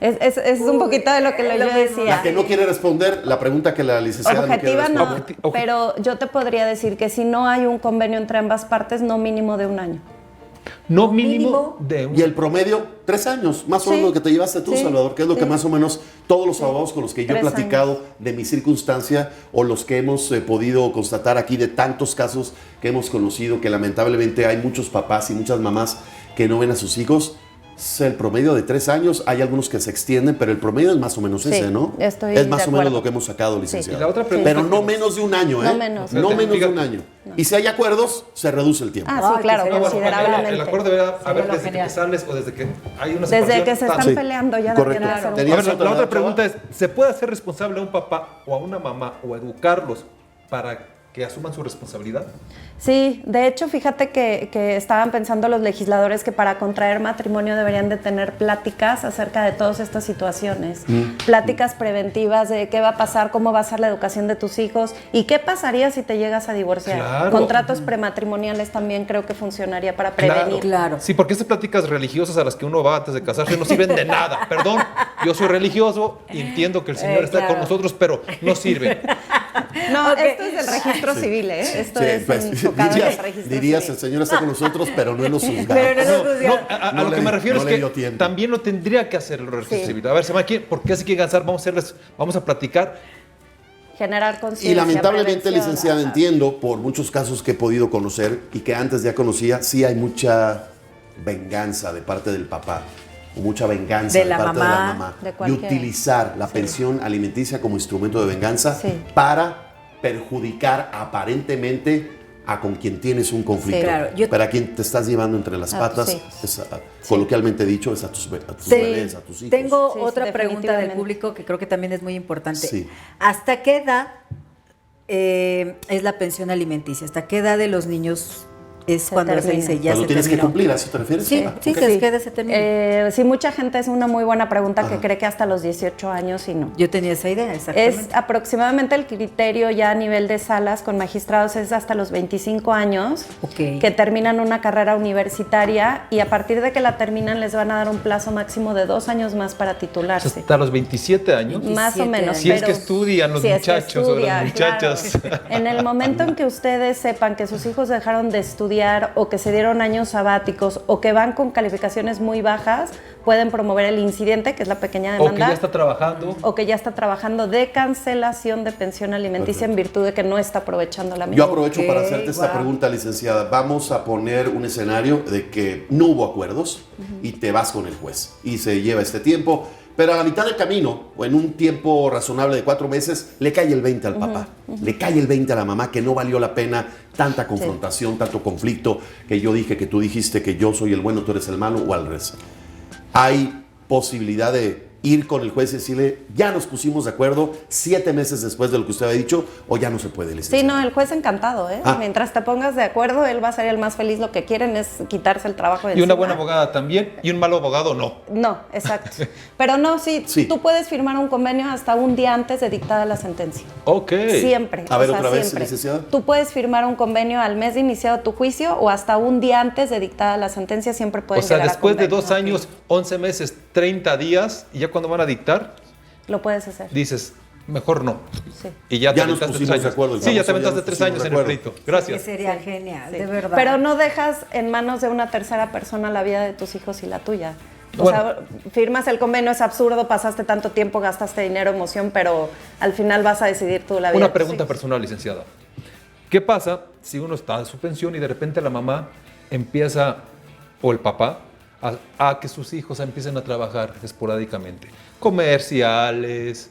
Es un poquito de lo que yo decía. La que no quiere responder la pregunta que la licenciada Objetiva no quiere no, responder. pero yo te podría decir que si no hay un convenio entre ambas partes, no mínimo de 1 año. No mínimo de un... Y el promedio, 3 años, más o menos Sí, lo que te llevaste tú, sí, Salvador, que es lo que sí. más o menos todos los abogados con los que yo he 3 platicado de mi circunstancia o los que hemos podido constatar aquí de tantos casos que hemos conocido, que lamentablemente hay muchos papás y muchas mamás que no ven a sus hijos. Es el promedio de 3 años, hay algunos que se extienden, pero el promedio es más o menos Sí, ese, ¿no? estoy es más de o menos acuerdo. lo que hemos sacado, licenciado. Y la otra pregunta pero que no nos- menos de 1 año, ¿eh? No menos. No menos de Fíjate. 1 año. Y si hay acuerdos, se reduce el tiempo. Ah, Ay, sí, claro, que sería considerablemente. El acuerdo debería haber lo desde genial. que sales o desde que hay una Desde separación. que se están Sí, peleando ya correcto. debería ser un Tenías A ver, otra, la otra Chava? pregunta es, ¿se puede hacer responsable a un papá o a una mamá o educarlos para que asuman su responsabilidad? Sí, de hecho, fíjate que estaban pensando los legisladores que para contraer matrimonio deberían de tener pláticas acerca de todas estas situaciones. Pláticas preventivas de qué va a pasar, cómo va a ser la educación de tus hijos y qué pasaría si te llegas a divorciar. Claro. Contratos prematrimoniales también creo que funcionaría para prevenir. Claro. Sí, porque esas pláticas religiosas a las que uno va antes de casarse no sirven de nada. Perdón, yo soy religioso y entiendo que el Señor está claro. con nosotros, pero no sirve. No, Ok. esto es del registro civil, ¿eh? Esto Sí, es pues, enfocado en el registro dirías, civil. el Señor está con nosotros, pero no en los juzgados. Pero no No, no, a No lo le- que me refiero no es le dio que tiempo. también lo tendría que hacer el registro Sí. civil. A ver, ¿por qué se quiere cansar? Vamos a platicar. generar conciencia. Y lamentablemente, prevención. licenciada, entiendo por muchos casos que he podido conocer y que antes ya conocía, sí hay mucha venganza de parte del papá, o mucha venganza De de la parte de la mamá, mamá, de y cualquiera. utilizar la pensión alimenticia como instrumento de venganza Sí. para perjudicar aparentemente a con quien tienes un conflicto. Sí, claro. Para quien te estás llevando entre las A patas, tus hijos. es coloquialmente dicho, es a tus Sí, bebés, a tus hijos. tengo Sí, otra pregunta del definitivamente. público que creo que también es muy importante. Sí. ¿Hasta qué edad es la pensión alimenticia? ¿Hasta qué edad de los niños es Se cuando se termina. dice ya Cuando se tienes que terminó? cumplir, ¿a eso te refieres? Sí, Ah, sí, ok. que quede se termina. Sí, mucha gente es una muy buena pregunta que Ajá. cree que hasta los 18 años y no. Yo tenía esa idea, exactamente. Es aproximadamente el criterio ya a nivel de salas con magistrados es hasta los 25 años Ok. que terminan una carrera universitaria y a partir de que la terminan les van a dar un plazo máximo de 2 años más para titularse. Hasta los 27 años. Más o 17 menos. años. Si es pero- que estudian los si es que muchachos o las estudian, muchachas. claro. En el momento en que ustedes sepan que sus hijos dejaron de estudiar o que se dieron años sabáticos o que van con calificaciones muy bajas, pueden promover el incidente, que es la pequeña O que demanda. ya está trabajando. O que ya está trabajando de cancelación de pensión alimenticia en virtud de que no está aprovechando la misma. Yo aprovecho para Ok, hacerte esta wow. pregunta, licenciada. Vamos a poner un escenario de que no hubo acuerdos y te vas con el juez y se lleva este tiempo, pero a la mitad del camino, o en un tiempo razonable de 4 meses, le cae el 20 al papá, le cae el 20 a la mamá, que no valió la pena tanta confrontación, tanto conflicto, que yo dije, que tú dijiste que yo soy el bueno, tú eres el malo, o al revés. Hay posibilidad de ir con el juez y decirle, ya nos pusimos de acuerdo 7 meses después de lo que usted había dicho, o ya no se puede, licenciada. Sí, no, el juez encantado, ¿eh? Ah. Mientras te pongas de acuerdo, él va a ser el más feliz. Lo que quieren es quitarse el trabajo de Y una encima. buena abogada también. Y un mal abogado no. No, exacto. Pero no, sí, Sí. tú puedes firmar un convenio hasta un día antes de dictada la sentencia. Ok. Siempre. A ver, o sea, otra vez, siempre. licenciada. Tú puedes firmar un convenio al mes de iniciado tu juicio o hasta un día antes de dictada la sentencia, siempre O pueden sea, llegar a después de convenio. 2 años, 11 meses, 30 días, y ya cuando van a dictar, Lo puedes hacer. dices, mejor no. Sí. Y ya te Ya nos aventaste pusimos 3 años. de acuerdo, Sí, ya ya te aventaste nos 3 pusimos años de en el acuerdo. pleito. Que Gracias. sería genial, Sí. de verdad. Pero no dejas en manos de una tercera persona la vida de tus hijos y la tuya. O Bueno. sea, firmas el convenio, es absurdo, pasaste tanto tiempo, gastaste dinero, emoción, pero al final vas a decidir tú la vida. Una de tus pregunta hijos. personal, licenciada. ¿Qué pasa si uno está en su pensión y de repente la mamá empieza, o el papá, a que sus hijos empiecen a trabajar esporádicamente? Comerciales,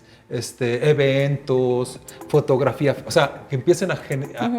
eventos, fotografía, o sea, que empiecen a generar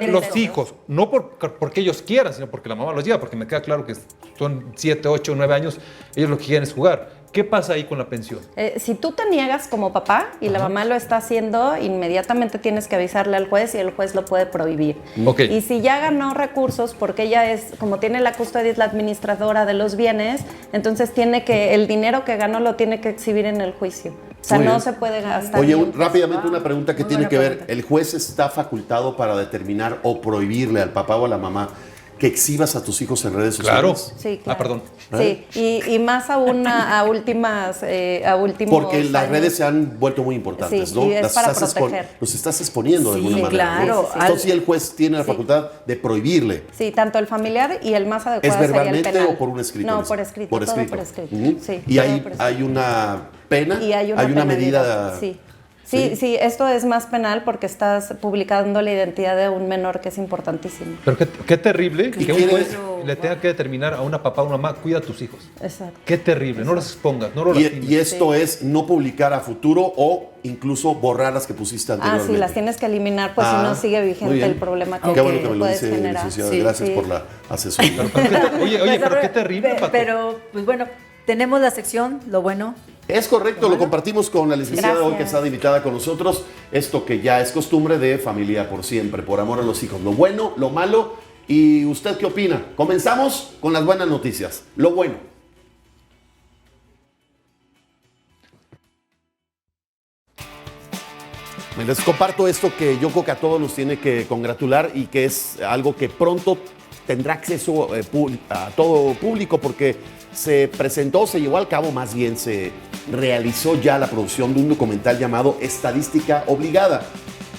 los ingresos. hijos, no porque ellos quieran, sino porque la mamá los lleva, porque me queda claro que son 7, 8, 9 años, ellos lo que quieren es jugar. ¿Qué pasa ahí con la pensión? Si tú te niegas como papá y la mamá lo está haciendo, inmediatamente tienes que avisarle al juez y el juez lo puede prohibir. Ok. Y si ya ganó recursos, porque ella es, como tiene la custodia, es la administradora de los bienes, entonces el dinero que ganó lo tiene que exhibir en el juicio. O sea, Muy no bien. se puede gastar. Oye, ni un peso. rápidamente una pregunta que Muy tiene buena que ver. pregunta. ¿El juez está facultado para determinar o prohibirle al papá o a la mamá que exhibas a tus hijos en redes Claro. sociales? Sí, claro. Perdón. Sí, y más aún a últimos Porque las años. redes se han vuelto muy importantes, Sí, ¿no? y es Las para estás proteger. los estás exponiendo de Sí, alguna manera. ¿no? claro. Sí, sí, sí. Entonces, sí, el juez tiene la Sí. facultad de prohibirle. Sí, tanto el familiar y el más adecuado ¿Es sería el verbalmente penal. o por un escrito? No, Liz? por escrito. Por todo escrito. por escrito. Ujú. Sí, Y todo hay, por escrito. hay una pena, Y hay una medida. penalidad. Sí. Sí, esto es más penal porque estás publicando la identidad de un menor, que es importantísimo. Pero qué terrible que un quiere- juez le tenga que determinar a una papá o una mamá, cuida a tus hijos. Exacto. Qué terrible, no los expongas, no los lastimes. Y esto es no publicar a futuro o incluso borrar las que pusiste Ah, anteriormente. sí, las tienes que eliminar, pues si Ah, no sigue muy vigente bien. el problema que, Qué bueno que me lo puedes dice, generar. licenciada. Sí, Gracias sí. por la asesoría. Oye, Pues, pero qué terrible, Pato. Pero, pues bueno, tenemos la sección, lo bueno. Es correcto, lo compartimos con la licenciada Gracias. hoy que está invitada con nosotros. Esto que ya es costumbre de Familia por Siempre, por amor a los hijos. Lo bueno, lo malo. ¿Y usted qué opina? Comenzamos con las buenas noticias. Lo bueno. Les comparto esto que yo creo que a todos nos tiene que congratular y que es algo que pronto tendrá acceso a todo público porque se presentó, se llevó al cabo, más bien se realizó ya la producción de un documental llamado Estadística Obligada,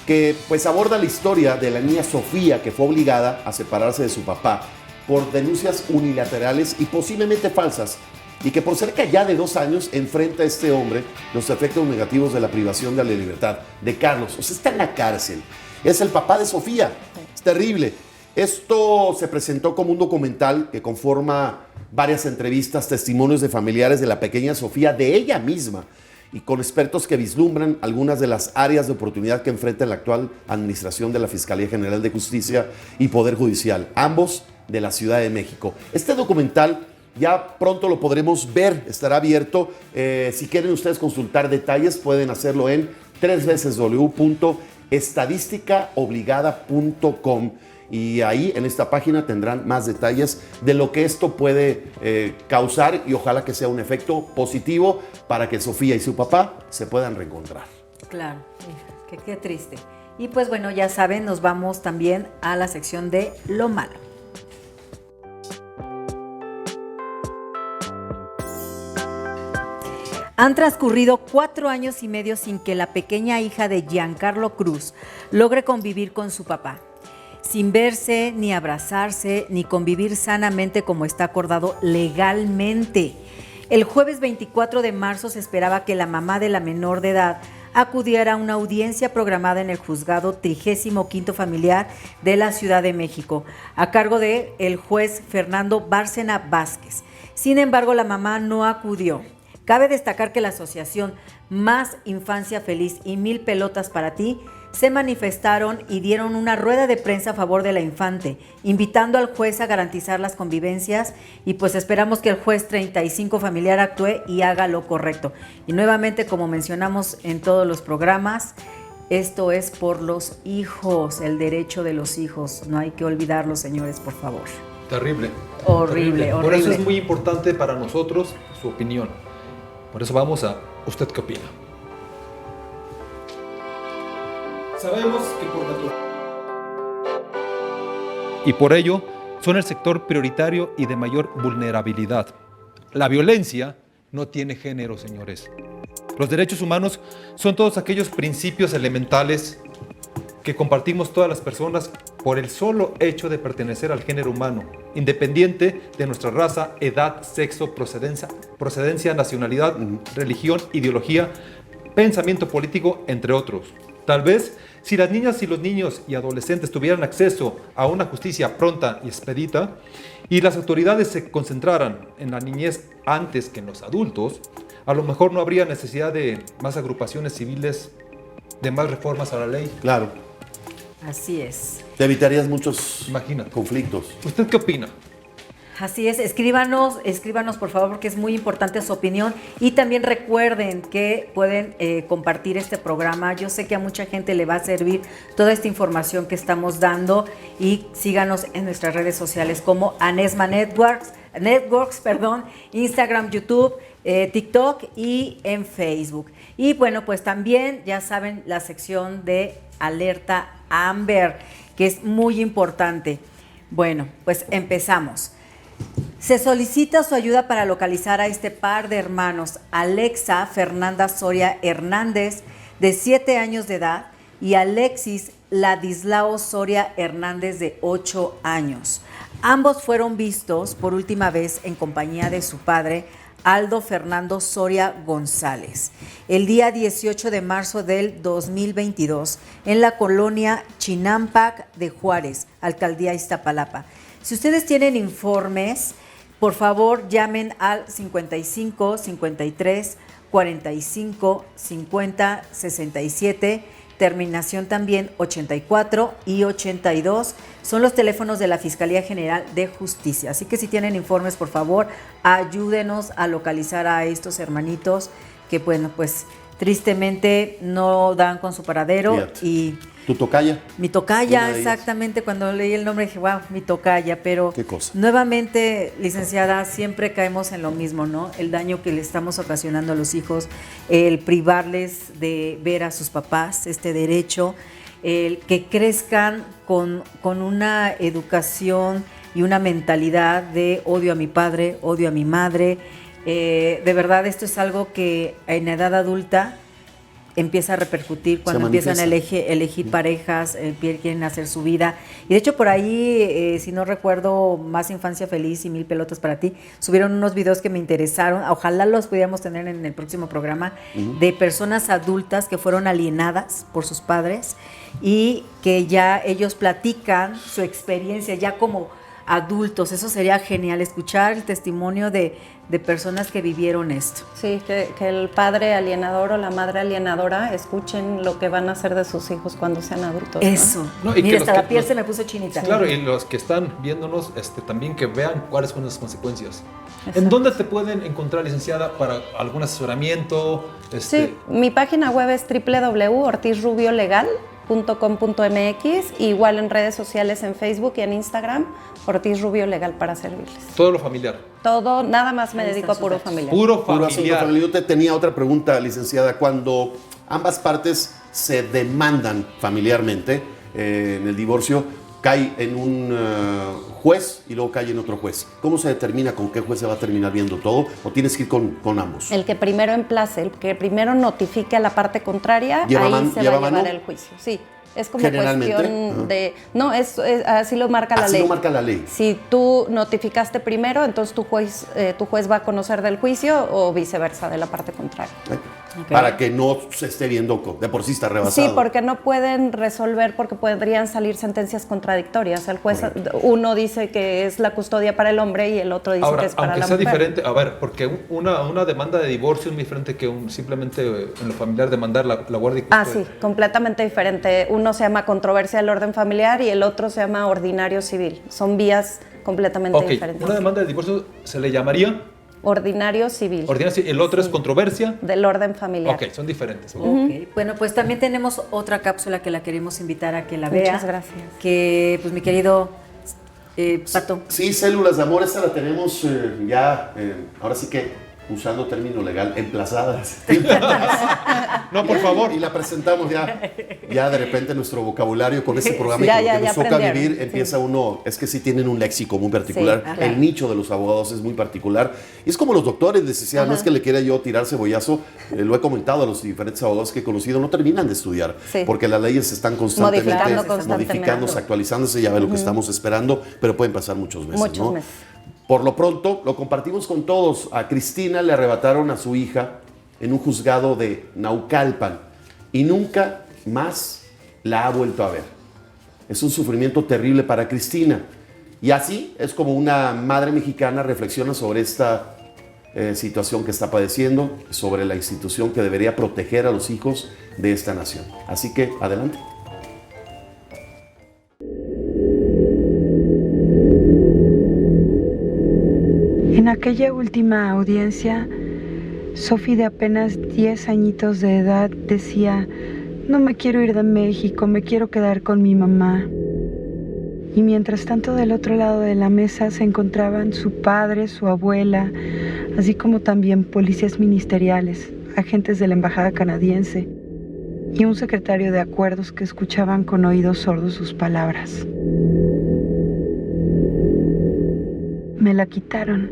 que pues aborda la historia de la niña Sofía, que fue obligada a separarse de su papá por denuncias unilaterales y posiblemente falsas y que por cerca ya de 2 años enfrenta a este hombre los efectos negativos de la privación de la libertad de Carlos. O sea, está en la cárcel. Es el papá de Sofía. Es terrible. Esto se presentó como un documental que conforma varias entrevistas, testimonios de familiares de la pequeña Sofía, de ella misma, y con expertos que vislumbran algunas de las áreas de oportunidad que enfrenta la actual administración de la Fiscalía General de Justicia y Poder Judicial, ambos de la Ciudad de México. Este documental ya pronto lo podremos ver, estará abierto. Si quieren ustedes consultar detalles, pueden hacerlo en www.estadísticaobligada.com. Y ahí en esta página tendrán más detalles de lo que esto puede causar, y ojalá que sea un efecto positivo para que Sofía y su papá se puedan reencontrar. Claro, qué triste. Y pues bueno, ya saben, nos vamos también a la sección de lo malo. Han transcurrido 4 años y medio sin que la pequeña hija de Giancarlo Cruz logre convivir con su papá, sin verse, ni abrazarse, ni convivir sanamente como está acordado legalmente. El jueves 24 de marzo se esperaba que la mamá de la menor de edad acudiera a una audiencia programada en el juzgado 35º familiar de la Ciudad de México, a cargo del juez Fernando Bárcena Vázquez. Sin embargo, la mamá no acudió. Cabe destacar que la asociación Más Infancia Feliz y 1000 Pelotas para Ti se manifestaron y dieron una rueda de prensa a favor de la infante, invitando al juez a garantizar las convivencias, y pues esperamos que el juez 35 familiar actúe y haga lo correcto. Y nuevamente, como mencionamos en todos los programas, esto es por los hijos, el derecho de los hijos. No hay que olvidarlo, señores, por favor. Terrible. Horrible. Por eso es muy importante para nosotros su opinión. Por eso vamos a ¿usted qué opina? Sabemos que por naturaleza y por ello son el sector prioritario y de mayor vulnerabilidad. La violencia no tiene género, señores. Los derechos humanos son todos aquellos principios elementales que compartimos todas las personas por el solo hecho de pertenecer al género humano, independiente de nuestra raza, edad, sexo, procedencia, nacionalidad, religión, ideología, pensamiento político, entre otros. Tal vez, si las niñas y los niños y adolescentes tuvieran acceso a una justicia pronta y expedita, y las autoridades se concentraran en la niñez antes que en los adultos, a lo mejor no habría necesidad de más agrupaciones civiles, de más reformas a la ley. Claro. Así es. Te evitarías muchos Imagínate. conflictos. ¿Usted qué opina? Así es, escríbanos por favor, porque es muy importante su opinión, y también recuerden que pueden compartir este programa. Yo sé que a mucha gente le va a servir toda esta información que estamos dando, y síganos en nuestras redes sociales como Anesma Networks, Instagram, YouTube, TikTok y en Facebook. Y bueno, pues también ya saben la sección de Alerta Amber, que es muy importante. Bueno, pues empezamos. Se solicita su ayuda para localizar a este par de hermanos, Alexa Fernanda Soria Hernández, de 7 años de edad, y Alexis Ladislao Soria Hernández, de 8 años. Ambos fueron vistos por última vez en compañía de su padre, Aldo Fernando Soria González, el día 18 de marzo del 2022, en la colonia Chinampac de Juárez, Alcaldía Iztapalapa. Si ustedes tienen informes, por favor llamen al 55 53 45 50 67, terminación también 84 y 82. Son los teléfonos de la Fiscalía General de Justicia. Así que si tienen informes, por favor, ayúdenos a localizar a estos hermanitos que, bueno, pues tristemente no dan con su paradero. Fíjate. Y ¿Tu tocaya? mi tocaya, exactamente, cuando leí el nombre dije, wow, mi tocaya, pero ¿Qué cosa? Nuevamente, licenciada, siempre caemos en lo mismo, ¿no? El daño que le estamos ocasionando a los hijos, el privarles de ver a sus papás, este derecho, el que crezcan con una educación y una mentalidad de odio a mi padre, odio a mi madre. De verdad, esto es algo que en edad adulta empieza a repercutir cuando Se empiezan a manifiesta. elegir parejas, quieren hacer su vida. Y de hecho por ahí, si no recuerdo, Más Infancia Feliz y 1000 Pelotas para ti, subieron unos videos que me interesaron, ojalá los pudiéramos tener en el próximo programa, de personas adultas que fueron alienadas por sus padres y que ya ellos platican su experiencia ya como adultos. Eso sería genial, escuchar el testimonio de personas que vivieron esto. Sí, que el padre alienador o la madre alienadora escuchen lo que van a hacer de sus hijos cuando sean adultos, ¿no? Eso. No, y que Mira, los hasta que- la piel los- se me puso chinita. Claro, y los que están viéndonos también que vean cuáles son las consecuencias. Exacto. ¿En dónde te pueden encontrar, licenciada, para algún asesoramiento? Sí, mi página web es www.ortizrubiolegal.com.mx, igual en redes sociales, en Facebook y en Instagram, Ortiz Rubio Legal para servirles. Todo lo familiar. Todo, nada más me Ahí dedico a están puro sus datos. familiar. Puro Puro asunto familiar. familiar. Yo te tenía otra pregunta, licenciada. Cuando ambas partes se demandan familiarmente en el divorcio, cae en un juez y luego cae en otro juez. ¿Cómo se determina con qué juez se va a terminar viendo todo? ¿O tienes que ir con ambos? El que primero emplace, el que primero notifique a la parte contraria, ¿Lleva ahí man- se va lleva a llevar mano? el juicio. Sí, es como Generalmente, cuestión ajá. de... No, así lo marca la Así ley. lo marca la ley. Si tú notificaste primero, entonces tu juez va a conocer del juicio o viceversa, de la parte contraria. Ok. Para que no se esté viendo de por sí está rebasado. Sí, porque no pueden resolver, porque podrían salir sentencias contradictorias. El juez, uno dice que es la custodia para el hombre y el otro dice Ahora, que es para aunque la sea mujer. diferente, a ver, porque una demanda de divorcio es muy diferente que simplemente en lo familiar demandar la guardia y Ah, custodia. sí, completamente diferente. Uno se llama controversia del orden familiar y el otro se llama ordinario civil. Son vías completamente Ok, diferentes. una demanda de divorcio se le llamaría Ordinario civil ordinaria, el otro es controversia. del orden familiar. Ok, son diferentes. Ok. Bueno, pues también tenemos otra cápsula que la queremos invitar a que la vea. Muchas gracias. Que, pues, mi querido Pato. Sí, células de amor, esta la tenemos ya, ahora sí que usando término legal, emplazadas. No, por favor. Y la presentamos ya de repente nuestro vocabulario con este programa Ya, y con ya, lo que ya nos toca aprendieron, vivir, sí. empieza uno, es que sí tienen un léxico muy particular, Sí, ajá. el nicho de los abogados es muy particular. Y es como los doctores, les decía, no es que le quiera yo tirar cebollazo, lo he comentado a los diferentes abogados que he conocido, no terminan de estudiar, Sí. porque las leyes están constantemente Modificándose. modificándose, actualizándose, ya ve lo que estamos esperando, pero pueden pasar muchos meses, Muchos ¿no? meses. Por lo pronto, lo compartimos con todos. A Cristina le arrebataron a su hija en un juzgado de Naucalpan y nunca más la ha vuelto a ver. Es un sufrimiento terrible para Cristina. Y así es como una madre mexicana reflexiona sobre esta situación que está padeciendo, sobre la institución que debería proteger a los hijos de esta nación. Así que, adelante. En aquella última audiencia, Sophie, de apenas 10 añitos de edad, decía: no me quiero ir de México, me quiero quedar con mi mamá. Y mientras tanto, del otro lado de la mesa se encontraban su padre, su abuela, así como también policías ministeriales, agentes de la embajada canadiense y un secretario de acuerdos que escuchaban con oídos sordos sus palabras. Me la quitaron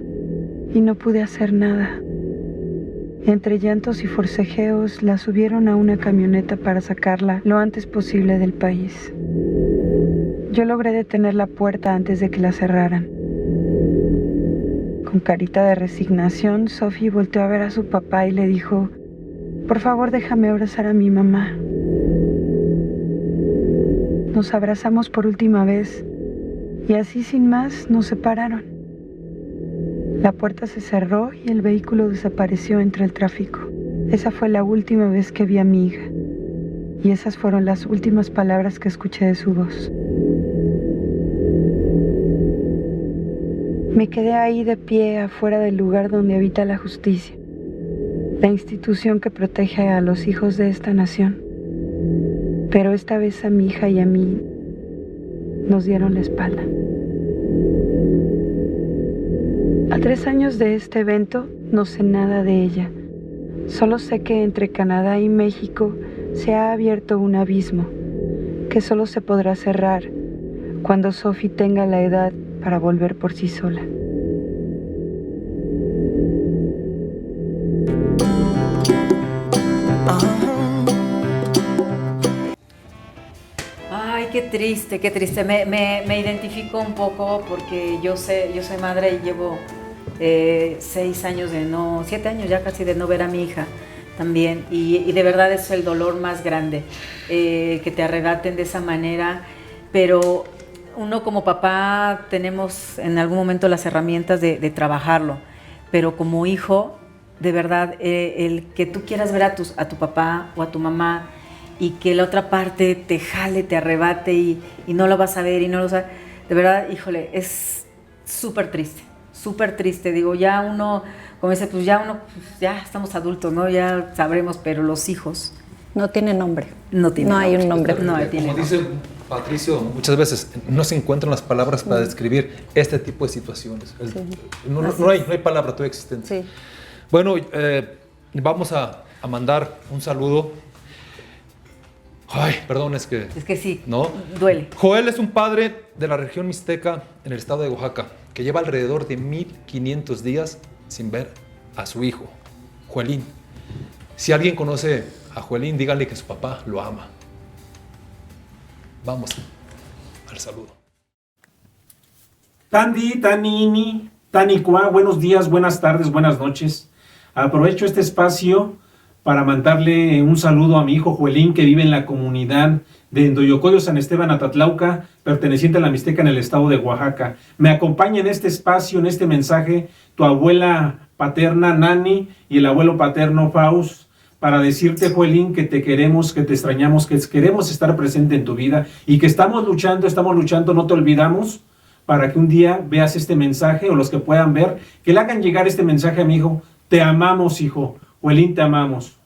y no pude hacer nada. Entre llantos y forcejeos la subieron a una camioneta para sacarla lo antes posible del país. Yo logré detener la puerta antes de que la cerraran. Con carita de resignación, Sophie volteó a ver a su papá y le dijo: por favor, déjame abrazar a mi mamá. Nos abrazamos por última vez y así sin más nos separaron. La puerta se cerró y el vehículo desapareció entre el tráfico. Esa fue la última vez que vi a mi hija. Y esas fueron las últimas palabras que escuché de su voz. Me quedé ahí de pie afuera del lugar donde habita la justicia, la institución que protege a los hijos de esta nación. Pero esta vez a mi hija y a mí nos dieron la espalda. A 3 años de este evento, no sé nada de ella. Solo sé que entre Canadá y México se ha abierto un abismo que solo se podrá cerrar cuando Sophie tenga la edad para volver por sí sola. qué triste, qué triste. Me identifico un poco porque yo soy madre y llevo 7 años ya casi de no ver a mi hija también. Y de verdad es el dolor más grande, que te arrebaten de esa manera. Pero uno como papá tenemos en algún momento las herramientas de trabajarlo. Pero como hijo, de verdad, el que tú quieras ver a tu papá o a tu mamá y que la otra parte te jale, te arrebate y no lo vas a ver y no lo sabes, de verdad, híjole, es súper triste. Digo, ya uno, como dice, pues ya estamos adultos, ¿no? Ya sabremos, pero los hijos... No tiene nombre. No hay un nombre. Como dice Patricio, muchas veces no se encuentran las palabras para describir este tipo de situaciones. No hay palabra todavía existente. Sí. Bueno, vamos a mandar un saludo. Ay, perdón, es que sí, ¿no? Duele. Joel es un padre de la región mixteca en el estado de Oaxaca, que lleva alrededor de 1500 días sin ver a su hijo, Joelín. Si alguien conoce a Joelín, díganle que su papá lo ama. Vamos al saludo. Tandi, Tanini, Tanicua, buenos días, buenas tardes, buenas noches. Aprovecho este espacio para mandarle un saludo a mi hijo Joelín, que vive en la comunidad de Endoyocoyo, San Esteban, Atatlauca, perteneciente a la Mixteca en el estado de Oaxaca. Me acompaña en este espacio, en este mensaje, tu abuela paterna, Nani, y el abuelo paterno, Faust, para decirte, Joelín, que te queremos, que te extrañamos, que queremos estar presente en tu vida y que estamos luchando, no te olvidamos, para que un día veas este mensaje, o los que puedan ver, que le hagan llegar este mensaje a mi hijo. Te amamos, hijo. Joelín, te amamos.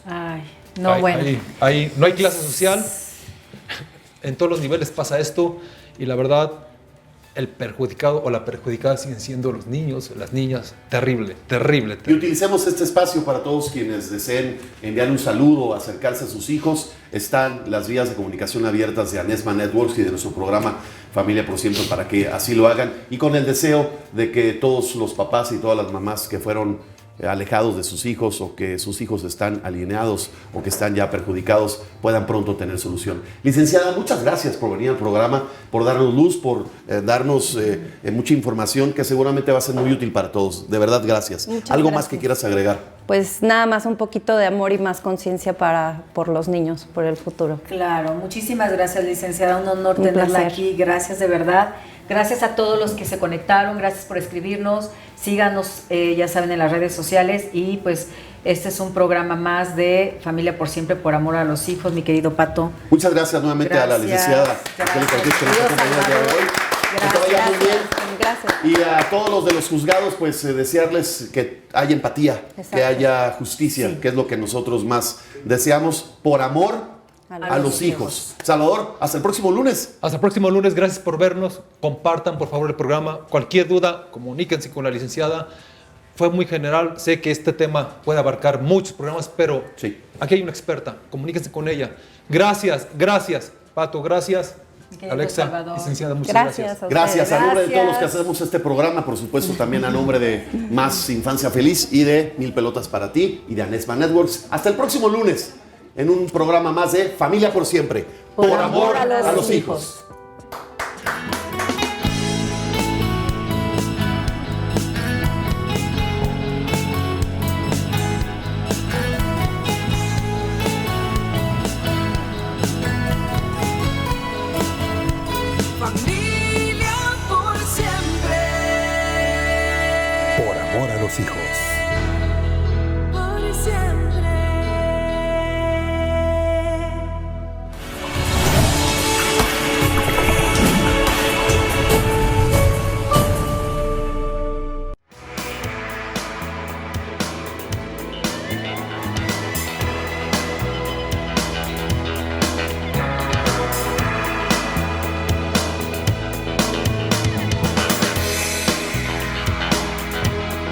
Ay, no, bueno. No hay clase social, en todos los niveles pasa esto, y la verdad, el perjudicado o la perjudicada siguen siendo los niños, las niñas. Terrible. Y utilicemos este espacio para todos quienes deseen enviar un saludo o acercarse a sus hijos. Están las vías de comunicación abiertas de Anesma Networks y de nuestro programa Familia por Siempre para que así lo hagan, y con el deseo de que todos los papás y todas las mamás que fueron alejados de sus hijos, o que sus hijos están alienados o que están ya perjudicados, puedan pronto tener solución. Licenciada, muchas gracias por venir al programa, por darnos luz, por darnos mucha información que seguramente va a ser muy útil para todos. De verdad, gracias. ¿Algo más que quieras agregar? Pues nada más, un poquito de amor y más conciencia por los niños, por el futuro. Claro, muchísimas gracias, licenciada, un honor tenerla aquí, gracias de verdad. Gracias a todos los que se conectaron, gracias por escribirnos, síganos, ya saben, en las redes sociales, y pues este es un programa más de Familia por Siempre, por amor a los hijos, mi querido Pato. Muchas gracias nuevamente a la licenciada Angélica Ortiz, que nos acompañó el día de hoy. Que te vaya muy bien. Gracias. Y a todos los de los juzgados, pues desearles que haya empatía, exacto, que haya justicia, sí, que es lo que nosotros más deseamos, por amor a los hijos. Salvador, hasta el próximo lunes. Hasta el próximo lunes, gracias por vernos. Compartan, por favor, el programa. Cualquier duda, comuníquense con la licenciada. Fue muy general, sé que este tema puede abarcar muchos programas, pero sí, aquí hay una experta, comuníquense con ella. Gracias, Pato, gracias. Alexa, Salvador, licenciada, muchas gracias. Gracias a nombre de todos los que hacemos este programa, por supuesto también a nombre de Más Infancia Feliz y de Mil Pelotas para Ti y de Anesma Networks. Hasta el próximo lunes en un programa más de Familia por Siempre, por amor a los hijos.